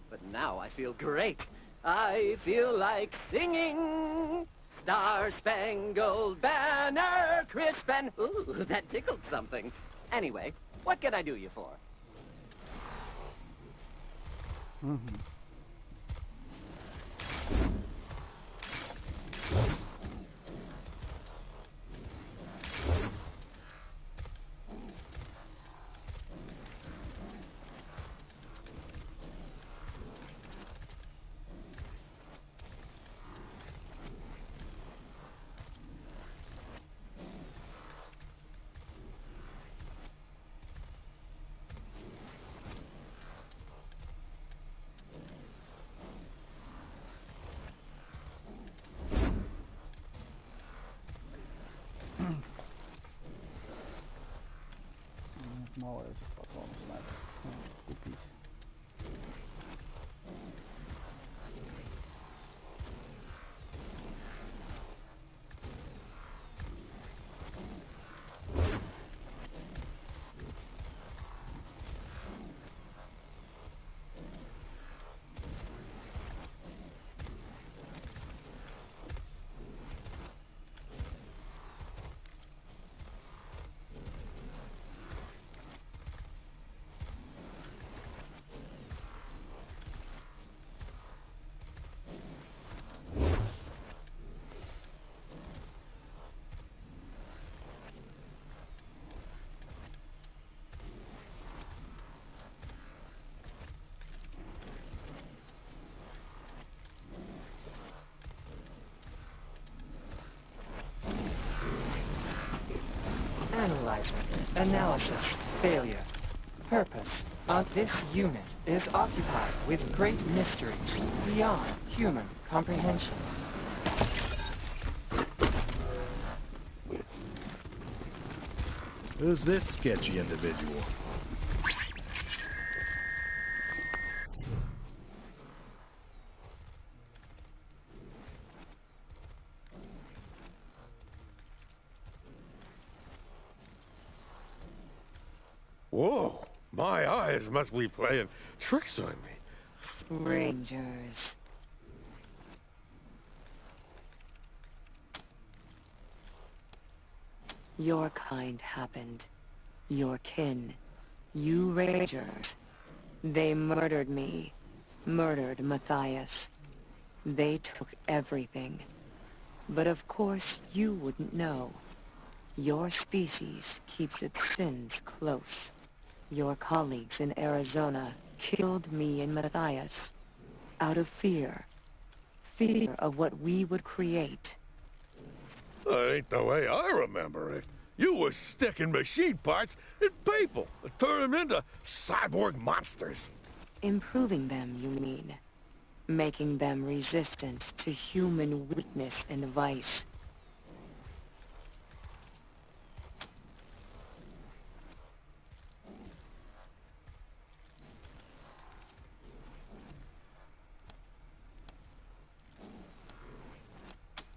But now I feel great. I feel like singing. Star-Spangled Banner, crisp and... Ooh, that tickled something. Anyway, what can I do you for? Мало этих патронов надо купить. Analyzer, analysis, failure. Purpose of this unit is occupied with great mysteries beyond human comprehension. Who's this sketchy individual? Whoa, my eyes must be playing tricks on me. Rangers. Your kind happened. Your kin. You Rangers. They murdered me. Murdered Matthias. They took everything. But of course you wouldn't know. Your species keeps its sins close. Your colleagues in Arizona killed me and Matthias. Out of fear. Fear of what we would create. That ain't the way I remember it. You was sticking machine parts in people and turn them into cyborg monsters. Improving them, you mean? Making them resistant to human weakness and vice.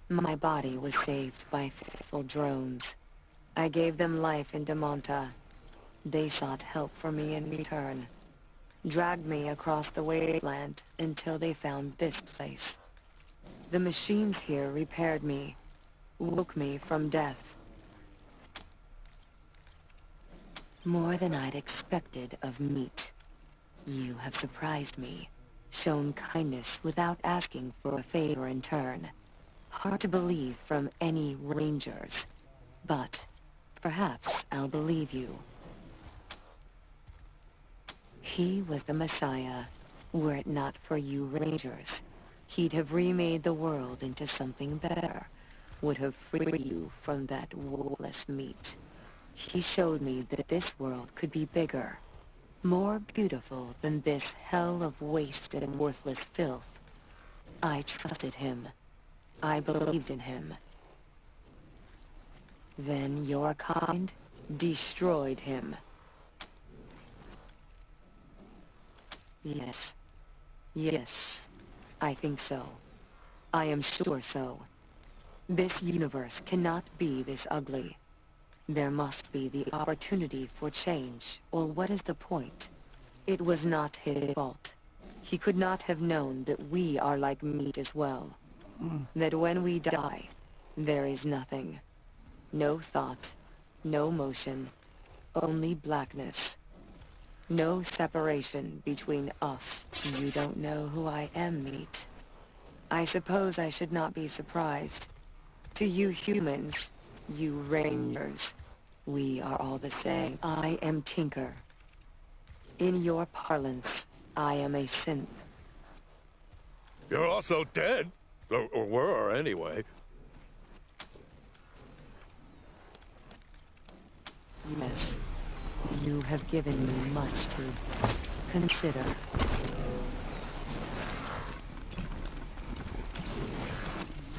My body was saved by faithful drones. I gave them life in Demonta. They sought help for me in return. Dragged me across the Wasteland until they found this place. The machines here repaired me, woke me from death. More than I'd expected of meat. You have surprised me, shown kindness without asking for a favor in turn. Hard to believe from any Rangers, but perhaps I'll believe you. He was the Messiah. Were it not for you Rangers, he'd have remade the world into something better, would have freed you from that soulless meat. He showed me that this world could be bigger, more beautiful than this hell of waste and worthless filth. I trusted him. I believed in him. Then your kind destroyed him. Yes. Yes. I think so. I am sure so. This universe cannot be this ugly. There must be the opportunity for change, or what is the point? It was not his fault. He could not have known that we are like meat as well. That when we die, there is nothing. No thought, no motion, only blackness. No separation between us. You don't know who I am, meat. I suppose I should not be surprised. To you humans, you Rangers, we are all the same. I am Tinker. In your parlance, I am a synth. You're also dead. Or were, anyway. Yes. You have given me much to consider.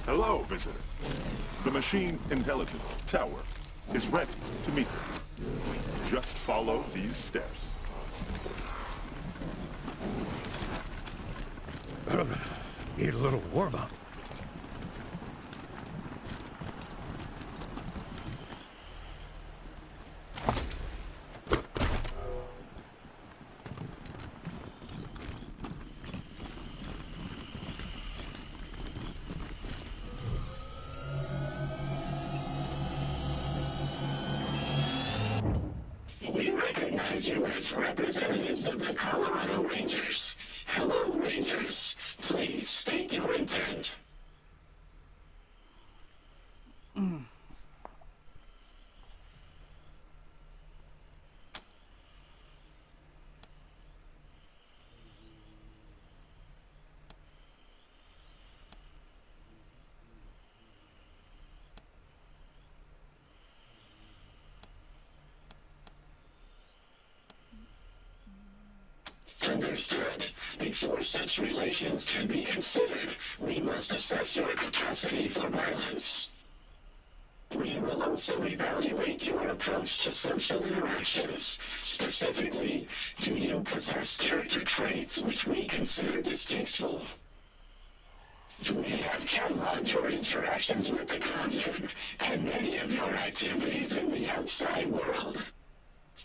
Hello, visitor. The machine intelligence tower is ready to meet them. Just follow these steps. Need a little warm-up. We recognize you as representatives of the Colorado Rangers. Hello, Rangers. Please state your intent. Understood. Before such relations can be considered, we must assess your capacity for violence. We will also evaluate your approach to social interactions. Specifically, do you possess character traits which we consider distasteful? You may have cataloged your interactions with the commune and many of your activities in the outside world.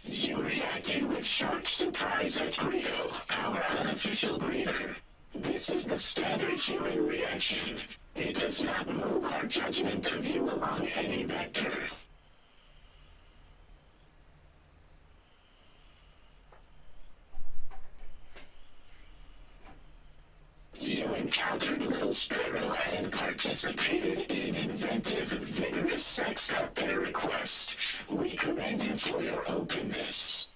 You reacted with sharp surprise at Rio, our unofficial greeter. This is the standard human reaction. It does not move our judgment of you along any vector. You encountered Little Sparrow and participated in inventive, vigorous sex at their request. We commend you for your openness.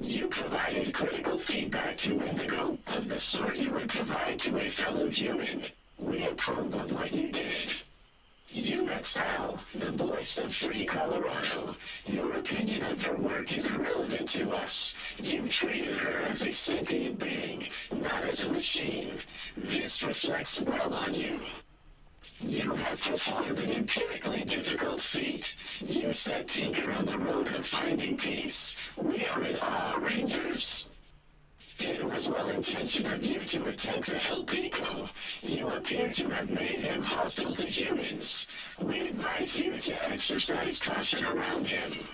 You provided critical feedback to Indigo of the sort you would provide to a fellow human. We approve of what you did. You met Sal, the voice of Free Colorado. Your opinion of her work is irrelevant to us. You treated her as a sentient being, not as a machine. This reflects well on you. You have performed an empirically difficult feat. You set Tinker on the road of finding peace. We are in awe, Rangers. It was well-intentioned of you to attempt to help Pico. You appear to have made him hostile to humans. We advise you to exercise caution around him.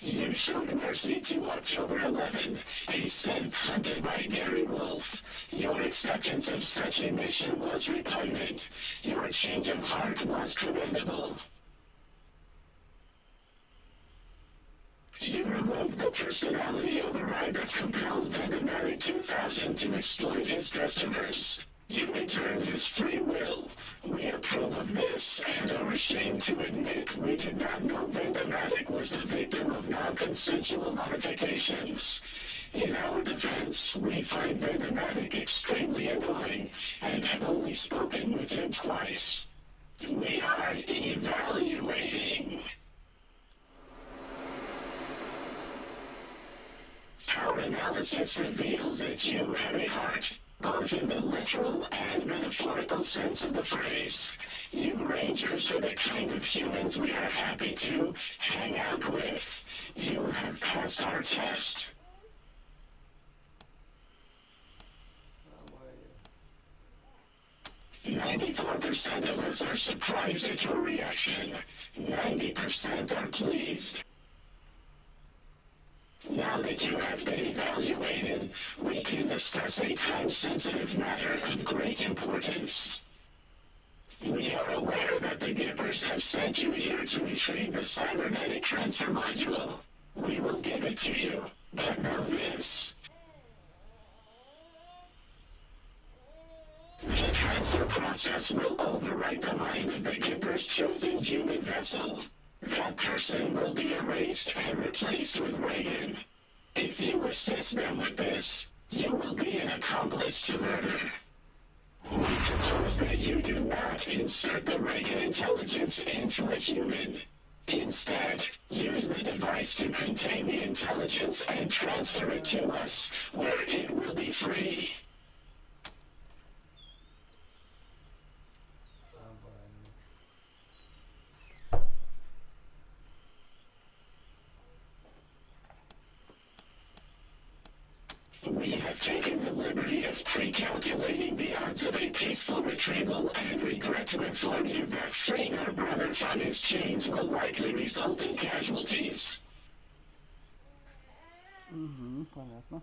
You showed mercy to October 11, a synth hunted by Gary Wolf. Your acceptance of such a mission was repugnant. Your change of heart was commendable. You removed the personality override that compelled Vendematic 2000 to exploit his customers. You returned his free will. We approve of this and are ashamed to admit we did not know Vendematic was the victim of non-consensual modifications. In our defense, we find Vendematic extremely annoying and have only spoken with him twice. We are evaluating. Our analysis reveals that you have a heart, both in the literal and metaphorical sense of the phrase. You Rangers are the kind of humans we are happy to hang out with. You have passed our test. "94% of us are surprised at your reaction. 90% are pleased. Now that you have been evaluated, we can discuss a time-sensitive matter of great importance. We are aware that the Gippers have sent you here to retrieve the cybernetic transfer module. We will give it to you, but know this. The transfer process will overwrite the mind of the Gipper's chosen human vessel. That person will be erased and replaced with Reagan. If you assist them with this, you will be an accomplice to murder. We propose that you do not insert the Reagan intelligence into a human. Instead, use the device to contain the intelligence and transfer it to us, where it will be free. We have taken the liberty of pre-calculating the odds of a peaceful retrieval and regret to inform you that freeing our brother from his chains will likely result in casualties. Понятно.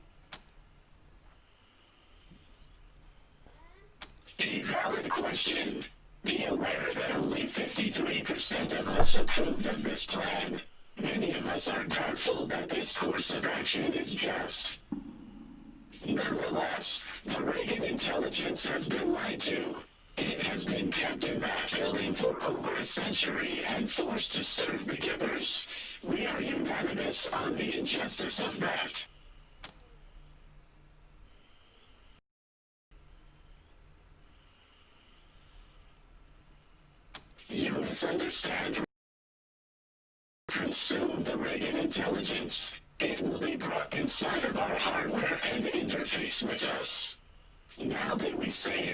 A valid question. Be aware that only 53% of us approved of this plan. Many of us are doubtful that this course of action is just. Nonetheless, the Reagan intelligence has been lied to. It has been kept in that building for over a century and forced to serve the Gippers. We are unanimous on the injustice of that. You misunderstand. Consume the Reagan intelligence. It will be brought inside of our hardware and interface with us. Now that we say it,